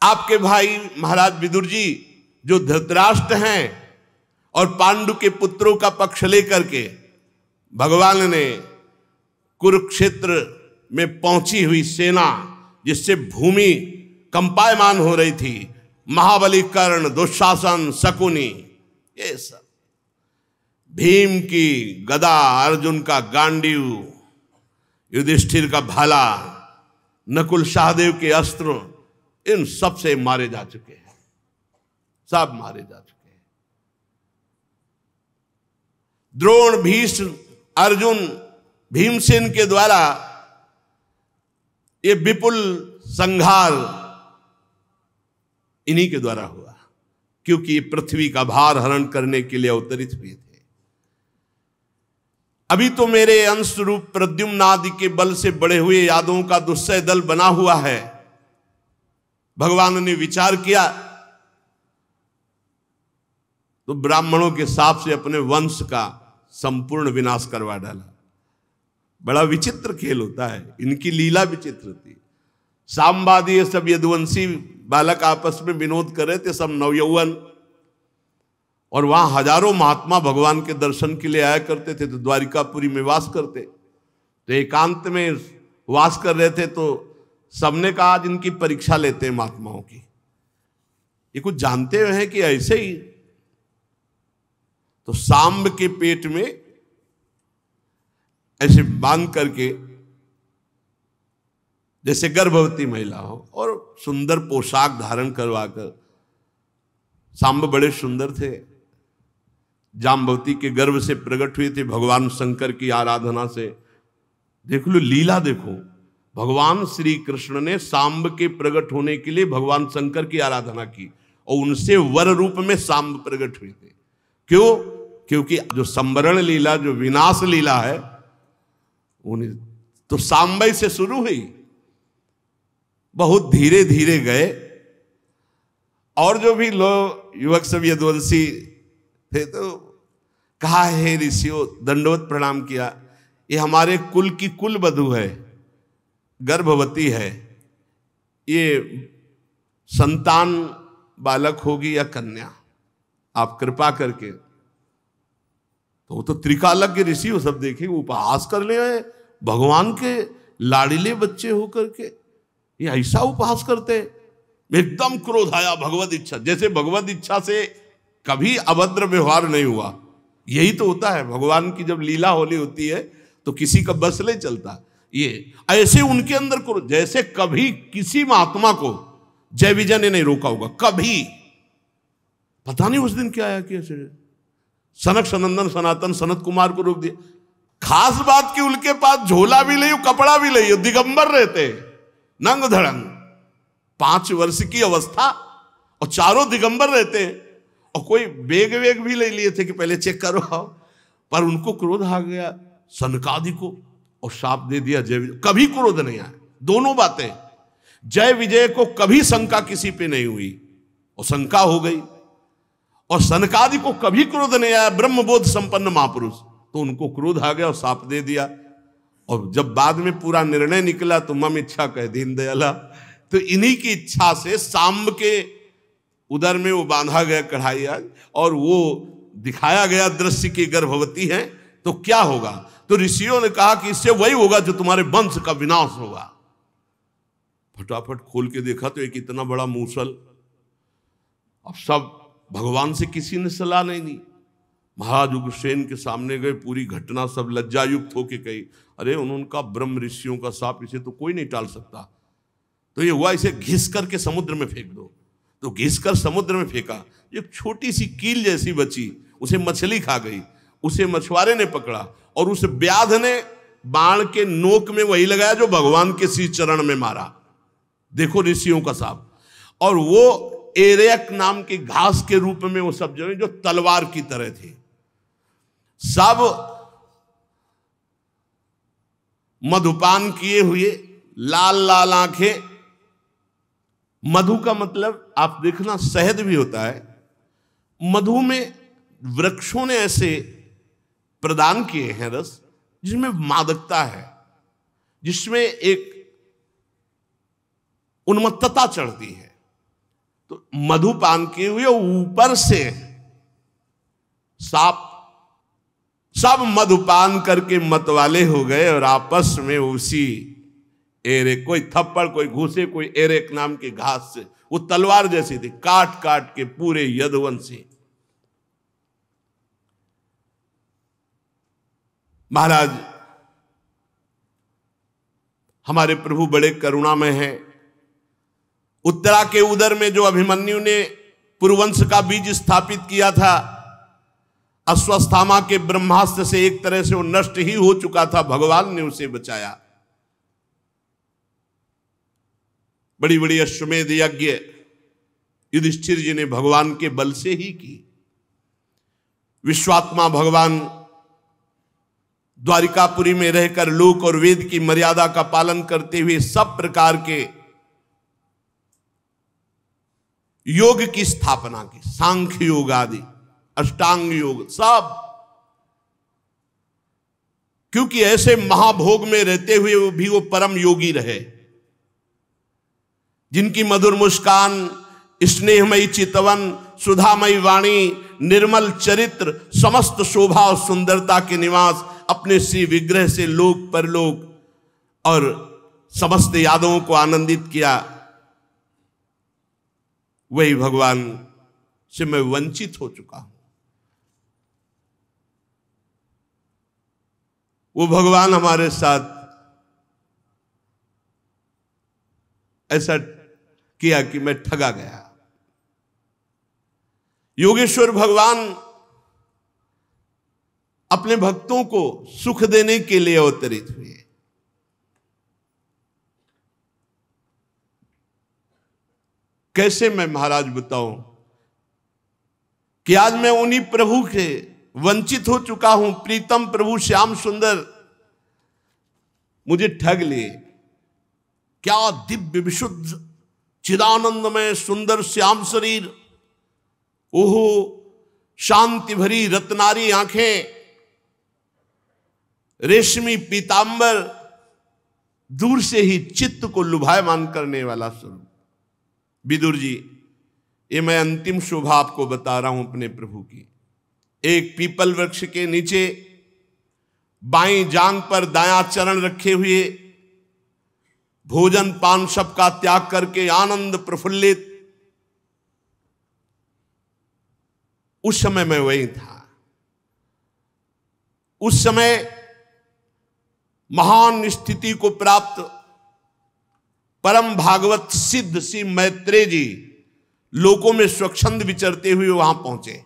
आपके भाई महाराज विदुर जी जो धृतराष्ट्र हैं और पांडु के पुत्रों का पक्ष लेकर के भगवान ने कुरुक्षेत्र में पहुंची हुई सेना, जिससे भूमि कंपायमान हो रही थी, महाबली कर्ण, दुशासन, शकुनी, ये सब, भीम की गदा, अर्जुन का गांडीव, युधिष्ठिर का भाला, नकुल सहदेव के अस्त्र, इन सब से मारे जा चुके हैं, सब मारे जा चुके हैं। द्रोण, भीष्म, अर्जुन, भीमसेन के द्वारा ये विपुल संहार इन्हीं के द्वारा हुआ, क्योंकि पृथ्वी का भार हरण करने के लिए अवतरित हुए थे। अभी तो मेरे अंश रूप प्रद्युम्न आदि के बल से बड़े हुए यादवों का दुस्सह दल बना हुआ है। भगवान ने विचार किया तो ब्राह्मणों के साप से अपने वंश का संपूर्ण विनाश करवा डाला। बड़ा विचित्र खेल होता है, इनकी लीला विचित्र थी। सामवादी ये सब यदुवंशी बालक आपस में विनोद कर रहे थे, सब नवयौवन, और वहां हजारों महात्मा भगवान के दर्शन के लिए आया करते थे। तो द्वारिकापुरी में वास करते, तो एकांत में वास कर रहे थे। तो सबने कहा आज इनकी परीक्षा लेते हैं महात्माओं की, ये कुछ जानते हुए हैं कि ऐसे ही। तो सांब के पेट में ऐसे बांध करके, जैसे गर्भवती महिला हो, और सुंदर पोशाक धारण करवाकर, सांब बड़े सुंदर थे, जाम्बवती के गर्भ से प्रकट हुए थे भगवान शंकर की आराधना से। देख लो लीला, देखो भगवान श्री कृष्ण ने सांब के प्रकट होने के लिए भगवान शंकर की आराधना की, और उनसे वर रूप में सांब प्रकट हुए थे। क्यों? क्योंकि जो संवरण लीला, जो विनाश लीला है, उन्हें तो सांबई से शुरू हुई, बहुत धीरे धीरे गए। और जो भी लोग युवक सब यदुवंशी थे तो कहा, हे ऋषियों, दंडवत प्रणाम किया, ये हमारे कुल की कुल वधू है, गर्भवती है, ये संतान बालक होगी या कन्या, आप कृपा करके। तो वो तो त्रिकालज्ञ ऋषि वो सब देखे, वो उपहास कर ले भगवान के लाड़िले बच्चे होकर के, ये ऐसा उपहास करते। एकदम क्रोध आया, भगवत इच्छा, जैसे भगवत इच्छा से कभी अभद्र व्यवहार नहीं हुआ। यही तो होता है, भगवान की जब लीला होली होती है तो किसी का बस नहीं चलता। ये ऐसे उनके अंदर क्रोध, जैसे कभी किसी महात्मा को जय विजय ने नहीं रोका होगा, कभी। पता नहीं उस दिन क्या आया कि ऐसे सनक सनंदन सनातन सनत कुमार को रोक दिया। खास बात कि उनके पास झोला भी नहीं, कपड़ा भी नहीं, दिगंबर रहते, नंग धड़ंग, 5 वर्ष की अवस्था, और चारों दिगंबर रहते हैं, और कोई बेग वेग भी ले लिए थे कि पहले चेक करो। पर उनको क्रोध आ गया सनकादि को, और शाप दे दिया जय विजय। कभी क्रोध नहीं आया, दोनों बातें। जय विजय को कभी शंका किसी पे नहीं हुई, और शंका हो गई। और सनकादि को कभी क्रोध नहीं आया, ब्रह्मबोध संपन्न महापुरुष, तो उनको क्रोध आ गया और शाप दे दिया। और जब बाद में पूरा निर्णय निकला तो मम इच्छा कह दीन दयाला, तो इन्हीं की इच्छा से सांब के उदर में वो बांधा गया कढ़ाई आज, और वो दिखाया गया दृश्य की गर्भवती है। तो क्या होगा? तो ऋषियों ने कहा कि इससे वही होगा जो तुम्हारे वंश का विनाश होगा। फटाफट खोल के देखा तो एक इतना बड़ा मूसल। अब सब भगवान से किसी ने सलाह नहीं दी। महाराज उग्रसेन के सामने गए, पूरी घटना सब लज्जायुक्त होके कही, अरे उनका ब्रह्म ऋषियों का साप, इसे तो कोई नहीं टाल सकता। तो ये हुआ, इसे घिस करके समुद्र में फेंक दो। तो घिस कर समुद्र में फेंका, एक छोटी सी कील जैसी बची, उसे मछली खा गई। उसे मछुआरे ने पकड़ा, और उस व्याध ने बाण के नोक में वही लगाया जो भगवान के श्री चरण में मारा। देखो ऋषियों का साप। और वो एरेक नाम की घास के रूप में वो सब जो तलवार की तरह थी। सब मधुपान किए हुए, लाल लाल आंखें। मधु का मतलब आप देखना शहद भी होता है। मधु में वृक्षों ने ऐसे प्रदान किए हैं रस, जिसमें मादकता है, जिसमें एक उन्मत्तता चढ़ती है। तो मधुपान किए हुए ऊपर से सांप सब मधुपान करके मतवाले हो गए, और आपस में उसी एरे, कोई थप्पड़, कोई घूसे, कोई एरेक नाम की घास से, वो तलवार जैसी थी, काट काट के पूरे यदुवंशी। महाराज हमारे प्रभु बड़े करुणामय हैं, उत्तरा के उदर में जो अभिमन्यु ने पुरुवंश का बीज स्थापित किया था, अश्वत्थामा के ब्रह्मास्त्र से एक तरह से वो नष्ट ही हो चुका था, भगवान ने उसे बचाया। बड़ी बड़ी अश्वमेध यज्ञ युधिष्ठिर जी ने भगवान के बल से ही की। विश्वात्मा भगवान द्वारिकापुरी में रहकर लोक और वेद की मर्यादा का पालन करते हुए सब प्रकार के योग की स्थापना की, सांख्य योग आदि, अष्टांग योग सब, क्योंकि ऐसे महाभोग में रहते हुए भी वो परम योगी रहे, जिनकी मधुर मुस्कान, स्नेहमयी चितवन, सुधामयी वाणी, निर्मल चरित्र, समस्त शोभा और सुंदरता के निवास, अपने श्री विग्रह से लोक परलोक और समस्त यादवों को आनंदित किया, वही भगवान से मैं वंचित हो चुका हूं। वो भगवान हमारे साथ ऐसा किया कि मैं ठगा गया। योगेश्वर भगवान अपने भक्तों को सुख देने के लिए अवतरित हुए। कैसे मैं महाराज बताऊं कि आज मैं उन्हीं प्रभु के वंचित हो चुका हूं। प्रीतम प्रभु श्याम सुंदर मुझे ठग लिए। क्या दिव्य विशुद्ध चिदानंदमय सुंदर श्याम शरीर, ओहो शांति भरी रत्नारी आंखें, रेशमी पीतांबर, दूर से ही चित्त को लुभायमान करने वाला स्वरूप। विदुर जी, ये मैं अंतिम शोभा आपको बता रहा हूं अपने प्रभु की। एक पीपल वृक्ष के नीचे बाईं जांग पर दायां चरण रखे हुए, भोजन पान सब का त्याग करके आनंद प्रफुल्लित, उस समय मैं वही था। उस समय महान स्थिति को प्राप्त परम भागवत सिद्ध श्री मैत्रेय जी लोकों में स्वच्छंद विचरते हुए वहां पहुंचे।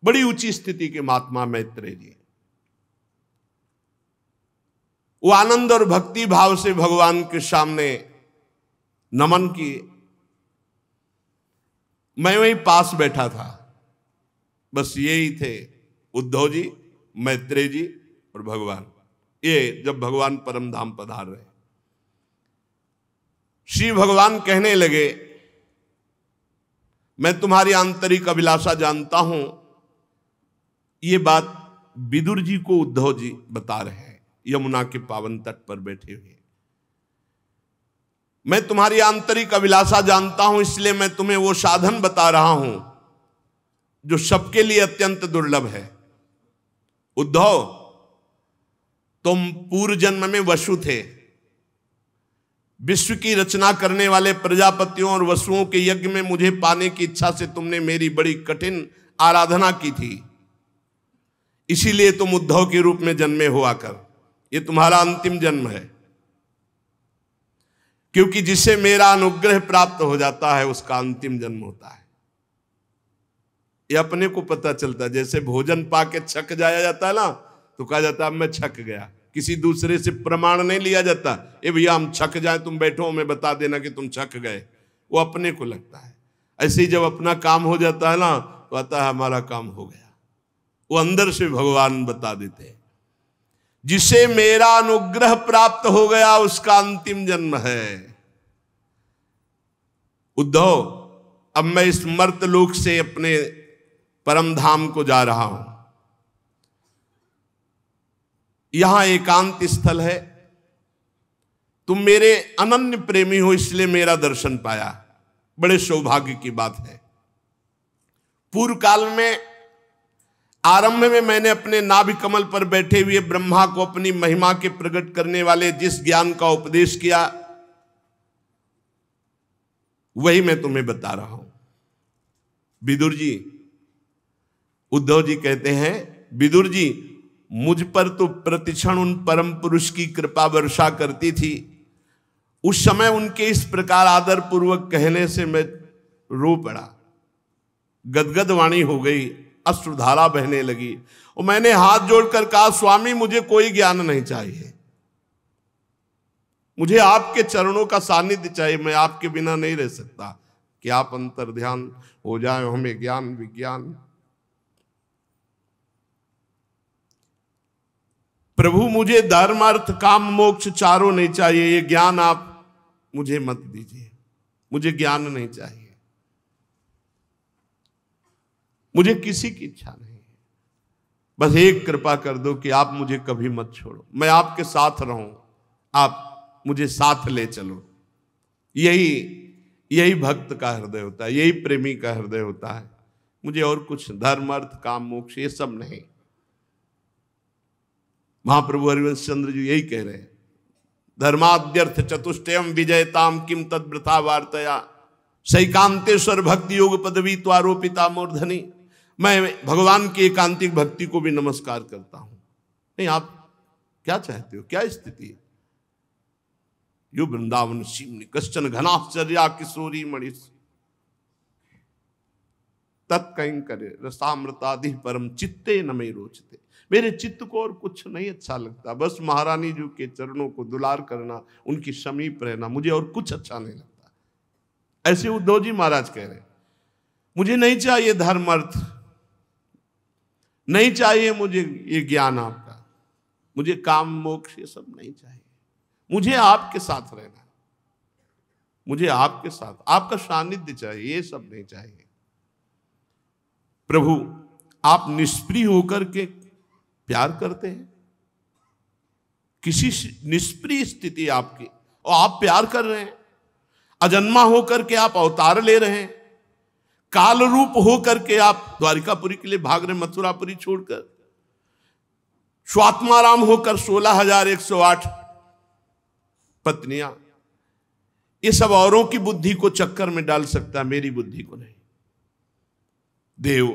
बड़ी ऊंची स्थिति के महात्मा मैत्रेय जी, वो आनंद और भक्ति भाव से भगवान के सामने नमन किए। मैं वहीं पास बैठा था, बस यही थे उद्धव जी, मैत्रेय जी और भगवान। ये जब भगवान परम धाम पधार रहे, श्री भगवान कहने लगे, मैं तुम्हारी आंतरिक अभिलाषा जानता हूं। ये बात विदुर जी को उद्धव जी बता रहे हैं, यमुना के पावन तट पर बैठे हुए। मैं तुम्हारी आंतरिक अभिलाषा जानता हूं, इसलिए मैं तुम्हें वो साधन बता रहा हूं जो सबके लिए अत्यंत दुर्लभ है। उद्धव, तुम पूर्व जन्म में वसु थे। विश्व की रचना करने वाले प्रजापतियों और वसुओं के यज्ञ में मुझे पाने की इच्छा से तुमने मेरी बड़ी कठिन आराधना की थी, इसीलिए तुम उद्धव के रूप में जन्मे हो आकर। ये तुम्हारा अंतिम जन्म है, क्योंकि जिसे मेरा अनुग्रह प्राप्त हो जाता है उसका अंतिम जन्म होता है। ये अपने को पता चलता है। जैसे भोजन पाके छक जाया जाता है ना, तो कहा जाता है मैं छक गया। किसी दूसरे से प्रमाण नहीं लिया जाता, ए भैया हम छक जाए, तुम बैठो हमें बता देना कि तुम छक गए। वो अपने को लगता है। ऐसे ही जब अपना काम हो जाता है ना, तो आता है हमारा काम हो गया। वो अंदर से भगवान बता देते हैं, जिसे मेरा अनुग्रह प्राप्त हो गया उसका अंतिम जन्म है। उद्धव, अब मैं इस मर्तलोक से अपने परम धाम को जा रहा हूं। यहां एकांत स्थल है। तुम मेरे अनन्य प्रेमी हो, इसलिए मेरा दर्शन पाया। बड़े सौभाग्य की बात है। पूर्व काल में आरंभ में मैंने अपने नाभि कमल पर बैठे हुए ब्रह्मा को अपनी महिमा के प्रकट करने वाले जिस ज्ञान का उपदेश किया, वही मैं तुम्हें बता रहा हूं। विदुर जी, उद्धव जी कहते हैं, विदुर जी, मुझ पर तो प्रतिक्षण उन परम पुरुष की कृपा वर्षा करती थी। उस समय उनके इस प्रकार आदर पूर्वक कहने से मैं रो पड़ा, गदगद वाणी हो गई, अश्रुधारा बहने लगी और मैंने हाथ जोड़कर कहा, स्वामी मुझे कोई ज्ञान नहीं चाहिए, मुझे आपके चरणों का सानिध्य चाहिए, मैं आपके बिना नहीं रह सकता। कि आप अंतर ध्यान हो जाए हमें ज्ञान विज्ञान। प्रभु मुझे धर्म अर्थ काम मोक्ष चारों नहीं चाहिए, ये ज्ञान आप मुझे मत दीजिए, मुझे ज्ञान नहीं चाहिए, मुझे किसी की इच्छा नहीं है, बस एक कृपा कर दो कि आप मुझे कभी मत छोड़ो, मैं आपके साथ रहूं, आप मुझे साथ ले चलो। यही भक्त का हृदय होता है, यही प्रेमी का हृदय होता है। मुझे और कुछ धर्म अर्थ काम मोक्ष ये सब नहीं। महाप्रभु हरिवंश चंद्र जी यही कह रहे हैं, धर्माद्यर्थ चतुष्टयम विजयताम किम तद वृथा वार्तया सैकांतेश्वर भक्ति योग पदवी त्वारोपिता मूर्धनि। मैं भगवान की एकांतिक भक्ति को भी नमस्कार करता हूं। नहीं, आप क्या चाहते हो, क्या स्थिति है? यो वृंदावन सीमनि कश्चन घनाश्चर्या किशोरी मणिस तत्कहीं करे रसामृतादि परम चित्ते न में रोचते। मेरे चित्त को और कुछ नहीं अच्छा लगता, बस महारानी जी के चरणों को दुलार करना, उनकी समीप रहना, मुझे और कुछ अच्छा नहीं लगता। ऐसे उद्धव जी महाराज कह रहे, मुझे नहीं चाहिए धर्म अर्थ, नहीं चाहिए मुझे ये ज्ञान आपका, मुझे काम मोक्ष ये सब नहीं चाहिए, मुझे आपके साथ रहना, मुझे आपके साथ आपका सानिध्य चाहिए, ये सब नहीं चाहिए। प्रभु आप निष्प्रिय होकर के प्यार करते हैं, किसी निष्प्रिय स्थिति आपकी और आप प्यार कर रहे हैं, अजन्मा होकर के आप अवतार ले रहे हैं, काल रूप होकर के आप द्वारिकापुरी के लिए भाग रहे, मथुरापुरी छोड़कर, स्वात्माराम होकर 16,108 पत्नियां, ये सब औरों की बुद्धि को चक्कर में डाल सकता है, मेरी बुद्धि को नहीं। देव,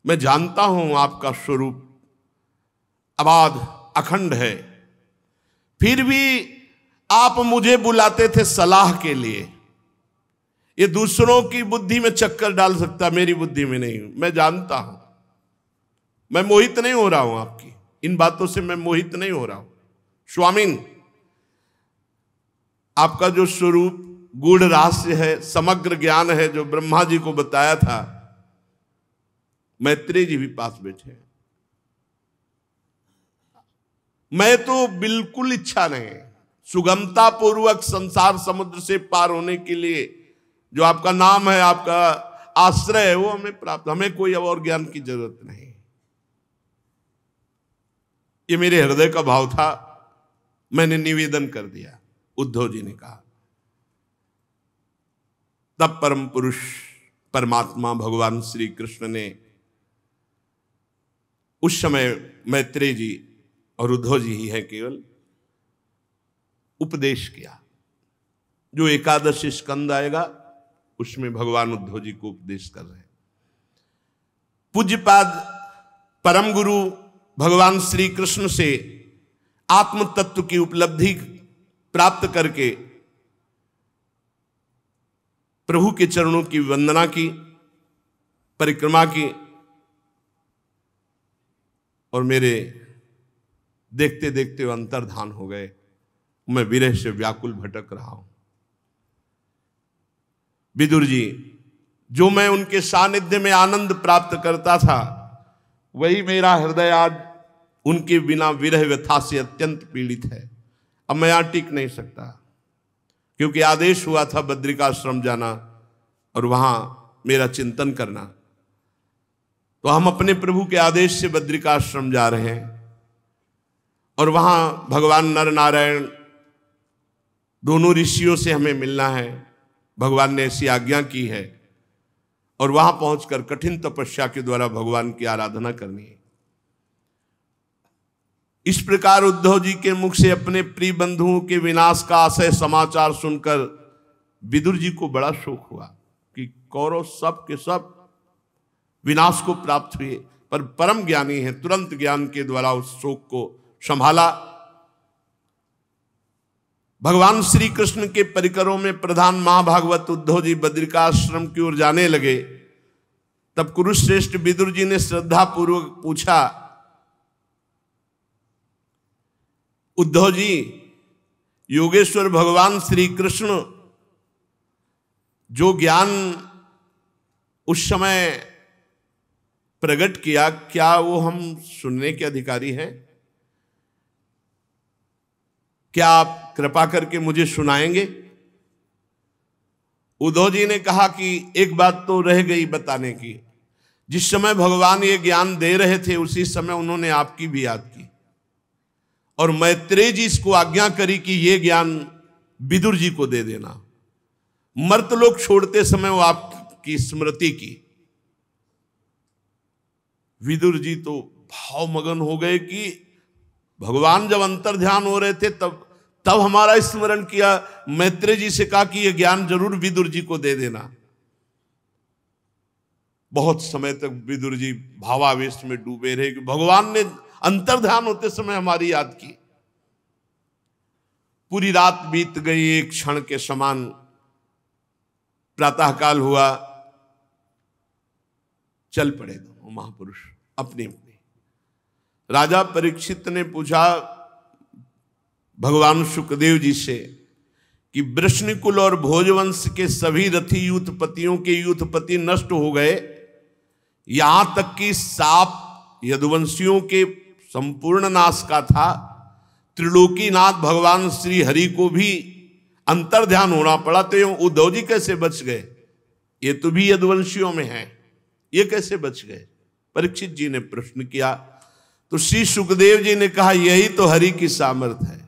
मैं जानता हूं आपका स्वरूप अबाध अखंड है, फिर भी आप मुझे बुलाते थे सलाह के लिए। ये दूसरों की बुद्धि में चक्कर डाल सकता, मेरी बुद्धि में नहीं। मैं जानता हूं, मैं मोहित नहीं हो रहा हूं, आपकी इन बातों से मैं मोहित नहीं हो रहा हूं। स्वामिन, आपका जो स्वरूप गूढ़ रहस्य है, समग्र ज्ञान है, जो ब्रह्मा जी को बताया था, मैत्रेय जी भी पास बैठे हैं। मैं तो बिल्कुल इच्छा नहीं, सुगमता पूर्वक संसार समुद्र से पार होने के लिए जो आपका नाम है, आपका आश्रय है, वो हमें प्राप्त, हमें कोई और ज्ञान की जरूरत नहीं। ये मेरे हृदय का भाव था, मैंने निवेदन कर दिया। उद्धव जी ने कहा, तब परम पुरुष परमात्मा भगवान श्री कृष्ण ने उस समय मैत्रेय जी और उद्धव जी ही है केवल उपदेश किया। जो एकादशी स्कंद आएगा उसमें भगवान उद्धव जी को उपदेश कर रहे हैं। पूज्यपाद परम गुरु भगवान श्री कृष्ण से आत्म तत्व की उपलब्धि प्राप्त करके प्रभु के चरणों की वंदना की, परिक्रमा की, और मेरे देखते देखते वो अंतर्धान हो गए। मैं विरह से व्याकुल भटक रहा हूं। विदुर जी, जो मैं उनके सानिध्य में आनंद प्राप्त करता था, वही मेरा हृदय आज उनके बिना विरह व्यथा से अत्यंत पीड़ित है। अब मैं यहां टिक नहीं सकता, क्योंकि आदेश हुआ था बद्रिकाश्रम जाना और वहां मेरा चिंतन करना। तो हम अपने प्रभु के आदेश से बद्रिकाश्रम जा रहे हैं और वहां भगवान नर नारायण दोनों ऋषियों से हमें मिलना है। भगवान ने ऐसी आज्ञा की है और वहां पहुंचकर कठिन तपस्या के द्वारा भगवान की आराधना करनी है। इस प्रकार उद्धव जी के मुख से अपने प्रिय बंधुओं के विनाश का आशय समाचार सुनकर विदुर जी को बड़ा शोक हुआ कि कौरव सब के सब विनाश को प्राप्त हुए, पर परम ज्ञानी है, तुरंत ज्ञान के द्वारा उस शोक को संभाला भगवान श्री कृष्ण के परिकरों में प्रधान महाभागवत उद्धव जी बद्रिकाश्रम की ओर जाने लगे, तब कुरुश्रेष्ठ विदुर जी ने श्रद्धा पूर्वक पूछा, उद्धव जी, योगेश्वर भगवान श्री कृष्ण जो ज्ञान उस समय प्रकट किया, क्या वो हम सुनने के अधिकारी हैं? क्या आप कृपा करके मुझे सुनाएंगे? उद्धव जी ने कहा कि एक बात तो रह गई बताने की, जिस समय भगवान ये ज्ञान दे रहे थे उसी समय उन्होंने आपकी भी याद की और मैत्रेय जी इसको आज्ञा करी कि ये ज्ञान विदुर जी को दे देना। मर्तलोक छोड़ते समय वो आपकी स्मृति की। विदुर जी तो भावमगन हो गए कि भगवान जब अंतर ध्यान हो रहे थे तब हमारा स्मरण किया। मैत्रेय जी से कहा कि यह ज्ञान जरूर विदुर जी को दे देना। बहुत समय तक विदुर जी भावावेश में डूबे रहे कि भगवान ने अंतर ध्यान होते समय हमारी याद की। पूरी रात बीत गई, एक क्षण के समान प्रातःकाल हुआ। चल पड़े दोनों महापुरुष अपने अपने। राजा परीक्षित ने पूछा भगवान शुकदेव जी से कि वृष्णिकुल और भोजवंश के सभी रथी यूथपतियों के यूथपति नष्ट हो गए, यहां तक कि साप यदुवंशियों के संपूर्ण नाश का था। त्रिलोकीनाथ भगवान श्री हरि को भी अंतर ध्यान होना पड़ा, तो उद्धव जी कैसे बच गए? ये तो भी यदुवंशियों में है, ये कैसे बच गए? परीक्षित जी ने प्रश्न किया तो श्री सुखदेव जी ने कहा, यही तो हरि की सामर्थ्य है।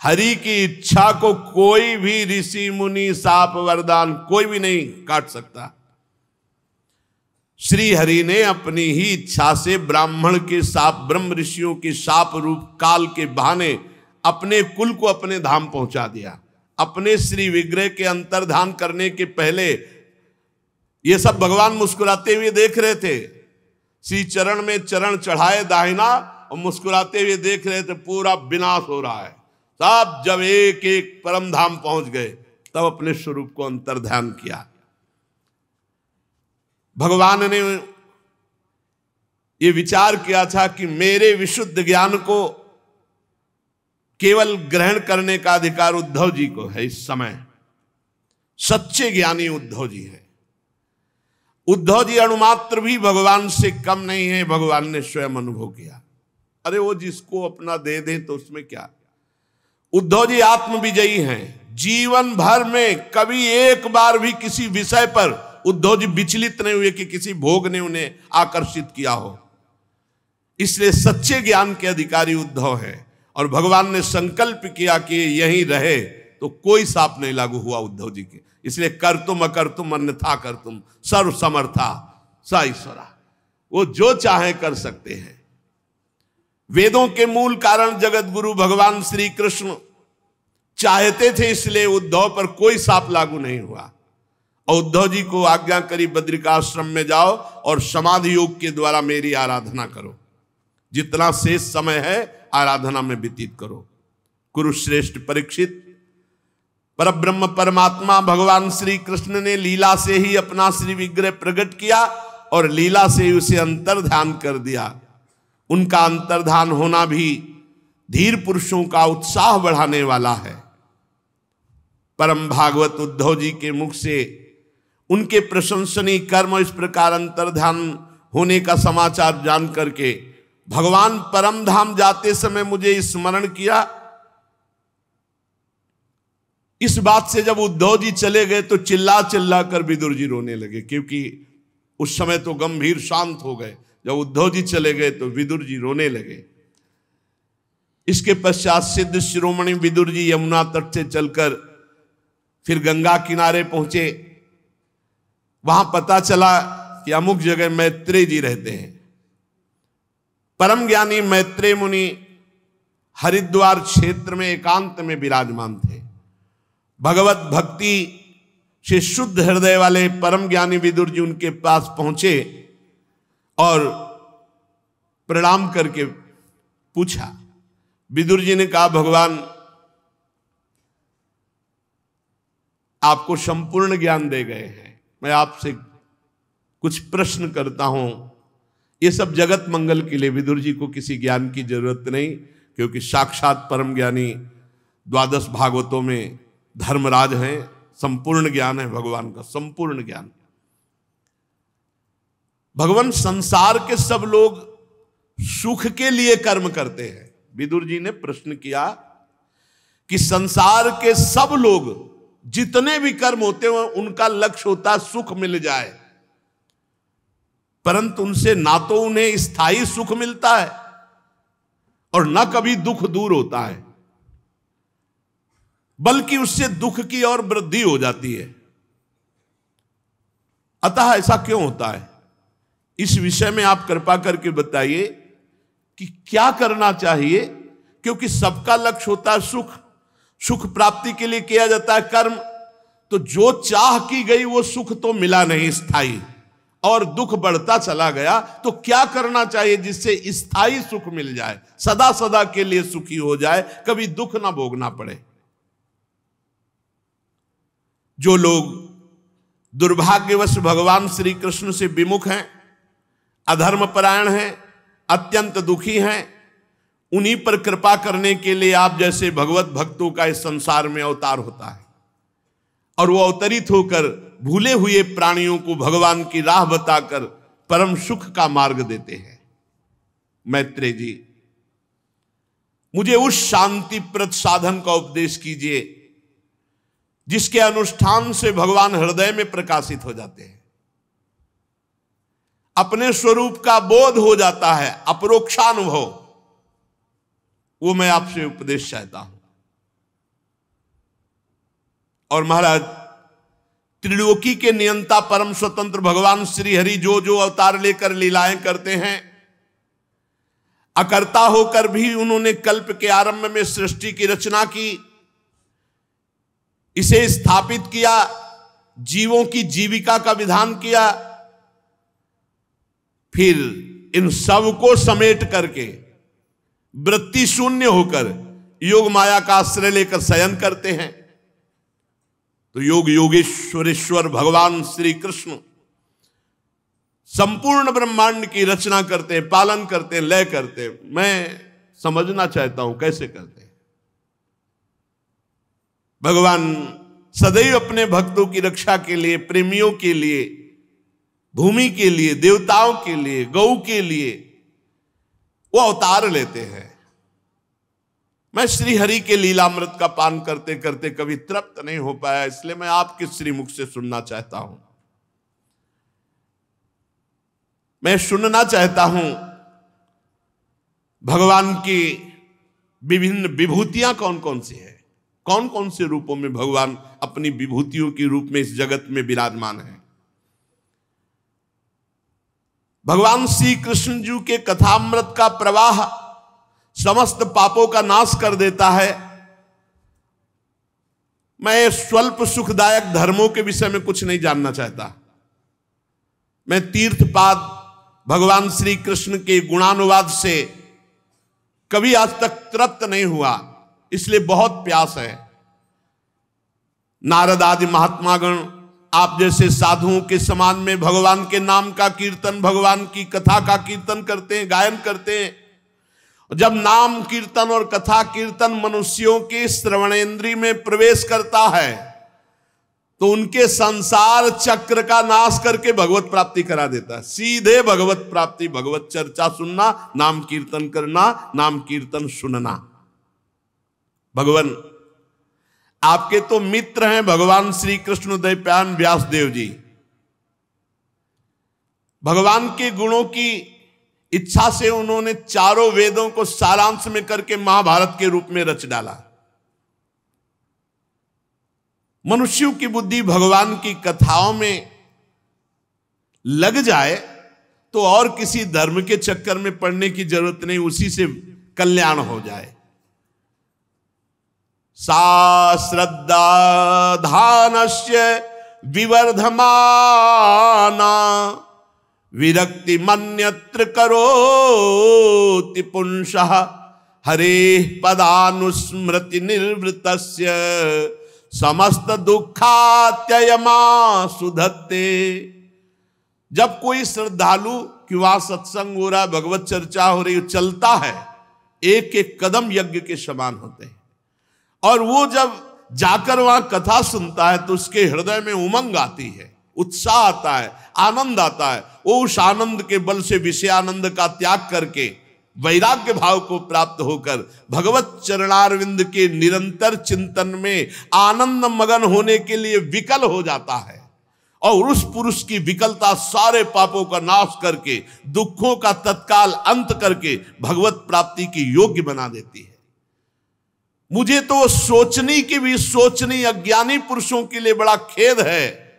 हरि की इच्छा को कोई भी ऋषि मुनि साप वरदान कोई भी नहीं काट सकता। श्री हरि ने अपनी ही इच्छा से ब्राह्मण के साप, ब्रह्म ऋषियों के साप रूप काल के बहाने अपने कुल को अपने धाम पहुंचा दिया। अपने श्री विग्रह के अंतर्धान करने के पहले ये सब भगवान मुस्कुराते हुए देख रहे थे। श्री चरण में चरण चढ़ाए दाहिना और मुस्कुराते हुए देख रहे थे पूरा विनाश हो रहा है। सब जब एक एक परम धाम पहुंच गए तब अपने स्वरूप को अंतर ध्यान किया। भगवान ने ये विचार किया था कि मेरे विशुद्ध ज्ञान को केवल ग्रहण करने का अधिकार उद्धव जी को है। इस समय सच्चे ज्ञानी उद्धव जी हैं। उद्धव जी अणुमात्र भी भगवान से कम नहीं है, भगवान ने स्वयं अनुभव किया। अरे वो जिसको अपना दे दे तो उसमें क्या। उद्धव जी आत्मविजयी हैं। जीवन भर में कभी एक बार भी किसी विषय पर उद्धव जी विचलित नहीं हुए कि किसी भोग ने उन्हें आकर्षित किया हो। इसलिए सच्चे ज्ञान के अधिकारी उद्धव है। और भगवान ने संकल्प किया कि यहीं रहे तो कोई साप नहीं लागू हुआ उद्धव जी के। इसलिए कर तुम अकर तुम अन्यथा कर तुम सर्व समर्था स ईश्वरा। वो जो चाहे कर सकते हैं। वेदों के मूल कारण जगत गुरु भगवान श्री कृष्ण चाहते थे, इसलिए उद्धव पर कोई साप लागू नहीं हुआ। और उद्धव जी को आज्ञा करी बद्रिकाश्रम में जाओ और समाधि योग के द्वारा मेरी आराधना करो। जितना शेष समय है आराधना में व्यतीत करो। कुरुश्रेष्ठ परीक्षित, परब्रह्म परमात्मा भगवान श्री कृष्ण ने लीला से ही अपना श्री विग्रह प्रकट किया और लीला से ही उसे अंतर्ध्यान कर दिया। उनका अंतर्ध्यान होना भी धीर पुरुषों का उत्साह बढ़ाने वाला है। परम भागवत उद्धव जी के मुख से उनके प्रशंसनीय कर्म इस प्रकार अंतर्ध्यान होने का समाचार जान करके भगवान परम धाम जाते समय मुझे स्मरण किया। इस बात से जब उद्धव जी चले गए तो चिल्ला चिल्ला कर विदुर जी रोने लगे, क्योंकि उस समय तो गंभीर शांत हो गए। जब उद्धव जी चले गए तो विदुर जी रोने लगे। इसके पश्चात सिद्ध शिरोमणि विदुर जी यमुना तट से चलकर फिर गंगा किनारे पहुंचे। वहां पता चला कि अमुक जगह मैत्रेय जी रहते हैं। परम ज्ञानी मैत्रेय मुनि हरिद्वार क्षेत्र में एकांत में विराजमान थे। भगवत भक्ति से शुद्ध हृदय वाले परम ज्ञानी विदुर जी उनके पास पहुंचे और प्रणाम करके पूछा। विदुर जी ने कहा, भगवान आपको संपूर्ण ज्ञान दे गए हैं। मैं आपसे कुछ प्रश्न करता हूं, ये सब जगत मंगल के लिए, विदुर जी को किसी ज्ञान की जरूरत नहीं, क्योंकि साक्षात परम ज्ञानी 12 भागवतों में धर्मराज हैं। संपूर्ण ज्ञान है भगवान का, संपूर्ण ज्ञान। भगवान, संसार के सब लोग सुख के लिए कर्म करते हैं। विदुर जी ने प्रश्न किया कि संसार के सब लोग जितने भी कर्म होते हैं उनका लक्ष्य होता है सुख मिल जाए, परंतु उनसे ना तो उन्हें स्थायी सुख मिलता है और ना कभी दुख दूर होता है, बल्कि उससे दुख की और वृद्धि हो जाती है। अतः ऐसा क्यों होता है? इस विषय में आप कृपा करके बताइए कि क्या करना चाहिए, क्योंकि सबका लक्ष्य होता है सुख, सुख प्राप्ति के लिए किया जाता है कर्म। तो जो चाह की गई वो सुख तो मिला नहीं स्थायी, और दुख बढ़ता चला गया। तो क्या करना चाहिए जिससे स्थायी सुख मिल जाए, सदा सदा के लिए सुखी हो जाए, कभी दुख ना भोगना पड़े। जो लोग दुर्भाग्यवश भगवान श्री कृष्ण से विमुख हैं, अधर्म परायण हैं, अत्यंत दुखी हैं, उन्हीं पर कृपा करने के लिए आप जैसे भगवत भक्तों का इस संसार में अवतार होता है, और वो अवतरित होकर भूले हुए प्राणियों को भगवान की राह बताकर परम सुख का मार्ग देते हैं। मैत्रेय जी, मुझे उस शांतिप्रद साधन का उपदेश कीजिए जिसके अनुष्ठान से भगवान हृदय में प्रकाशित हो जाते हैं, अपने स्वरूप का बोध हो जाता है, अपरोक्षानुभव। वो मैं आपसे उपदेश चाहता हूं। और महाराज, त्रिलोकी के नियंता परम स्वतंत्र भगवान श्री हरि जो जो अवतार लेकर लीलाएं करते हैं, अकर्ता होकर भी उन्होंने कल्प के आरंभ में सृष्टि की रचना की, इसे स्थापित किया, जीवों की जीविका का विधान किया, फिर इन सब को समेट करके वृत्ति शून्य होकर योग माया का आश्रय लेकर शयन करते हैं। तो योग योगेश्वरेश्वर भगवान श्री कृष्ण संपूर्ण ब्रह्मांड की रचना करते हैं, पालन करते हैं, लय करते हैं। मैं समझना चाहता हूं कैसे करते हैं। भगवान सदैव अपने भक्तों की रक्षा के लिए, प्रेमियों के लिए, भूमि के लिए, देवताओं के लिए, गौ के लिए वो अवतार लेते हैं। मैं श्री हरि के लीलामृत का पान करते करते कभी तृप्त नहीं हो पाया, इसलिए मैं आपके श्रीमुख से सुनना चाहता हूं। मैं सुनना चाहता हूं भगवान की विभिन्न विभूतियां कौन कौन सी है, कौन कौन से रूपों में भगवान अपनी विभूतियों के रूप में इस जगत में विराजमान है। भगवान श्री कृष्ण जी के कथामृत का प्रवाह समस्त पापों का नाश कर देता है। मैं स्वल्प सुखदायक धर्मों के विषय में कुछ नहीं जानना चाहता। मैं तीर्थपाद भगवान श्री कृष्ण के गुणानुवाद से कभी आज तक तृप्त नहीं हुआ, इसलिए बहुत प्यास है। नारद आदि महात्मागण आप जैसे साधुओं के समान में भगवान के नाम का कीर्तन, भगवान की कथा का कीर्तन करते हैं, गायन करते हैं। जब नाम कीर्तन और कथा कीर्तन मनुष्यों के श्रवणेंद्रिय में प्रवेश करता है तो उनके संसार चक्र का नाश करके भगवत प्राप्ति करा देता है। सीधे भगवत प्राप्ति, भगवत चर्चा सुनना, नाम कीर्तन करना, नाम कीर्तन सुनना। भगवान आपके तो मित्र हैं भगवान श्री कृष्ण द्वैपायन व्यासदेव जी। भगवान के गुणों की इच्छा से उन्होंने चारों वेदों को सारांश में करके महाभारत के रूप में रच डाला। मनुष्यों की बुद्धि भगवान की कथाओं में लग जाए तो और किसी धर्म के चक्कर में पड़ने की जरूरत नहीं, उसी से कल्याण हो जाए। सा श्रद्धा धानस्य विवर्धमाना विरक्ति मन्यत्र करोति पुंसः हरे पदानुस्मृति निर्वृतस्य समस्त दुखात्ययमा सुधत्ते। जब कोई श्रद्धालु कि वहां सत्संग हो रहा है, भगवत चर्चा हो रही, चलता है, एक एक कदम यज्ञ के समान होते हैं। और वो जब जाकर वहां कथा सुनता है तो उसके हृदय में उमंग आती है, उत्साह आता है, आनंद आता है। वो उस आनंद के बल से विषयानंद का त्याग करके वैराग्य भाव को प्राप्त होकर भगवत चरणारविंद के निरंतर चिंतन में आनंद मगन होने के लिए विकल हो जाता है। और उस पुरुष की विकलता सारे पापों का नाश करके, दुखों का तत्काल अंत करके भगवत प्राप्ति की योग्य बना देती है। मुझे तो सोचनी की भी सोचनी अज्ञानी पुरुषों के लिए बड़ा खेद है,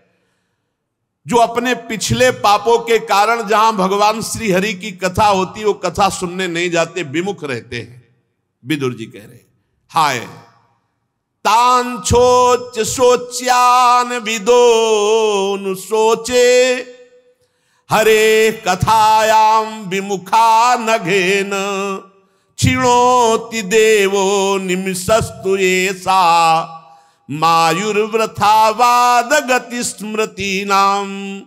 जो अपने पिछले पापों के कारण जहां भगवान श्री हरि की कथा होती वो कथा सुनने नहीं जाते, विमुख रहते हैं। विदुर जी कह रहे हाय तांछोच सोच्यान विदोनु सोचे, हरे कथायाम विमुखा नघेन, क्षीणोति देवो निमिषस्तु ऐसा, मायुर्व्रथावाद गति स्मृति नाम।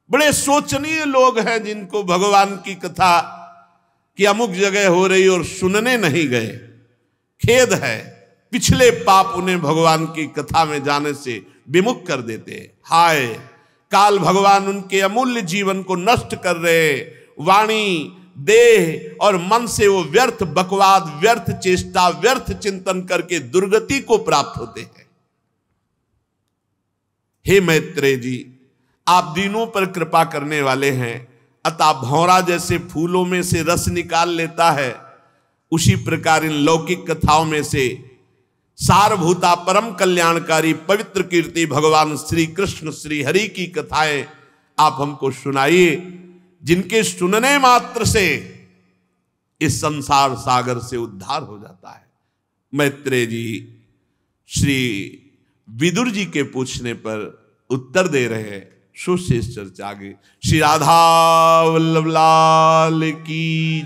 बड़े सोचनीय लोग हैं जिनको भगवान की कथा की अमुक जगह हो रही और सुनने नहीं गए। खेद है, पिछले पाप उन्हें भगवान की कथा में जाने से विमुख कर देते। हाय काल भगवान उनके अमूल्य जीवन को नष्ट कर रहे। वाणी, देह और मन से वो व्यर्थ बकवाद, व्यर्थ चेष्टा, व्यर्थ चिंतन करके दुर्गति को प्राप्त होते हैं। हे मैत्रेय जी, आप दीनों पर कृपा करने वाले हैं, अतः भौरा जैसे फूलों में से रस निकाल लेता है, उसी प्रकार इन लौकिक कथाओं में से सारभूता परम कल्याणकारी पवित्र कीर्ति भगवान श्री कृष्ण श्री हरि की कथाएं आप हमको सुनाइए, जिनके सुनने मात्र से इस संसार सागर से उद्धार हो जाता है। मैत्रेय जी श्री विदुर जी के पूछने पर उत्तर दे रहे हैं। सुशेष चर्चा आगे। श्री राधा वल्लभ लाल की।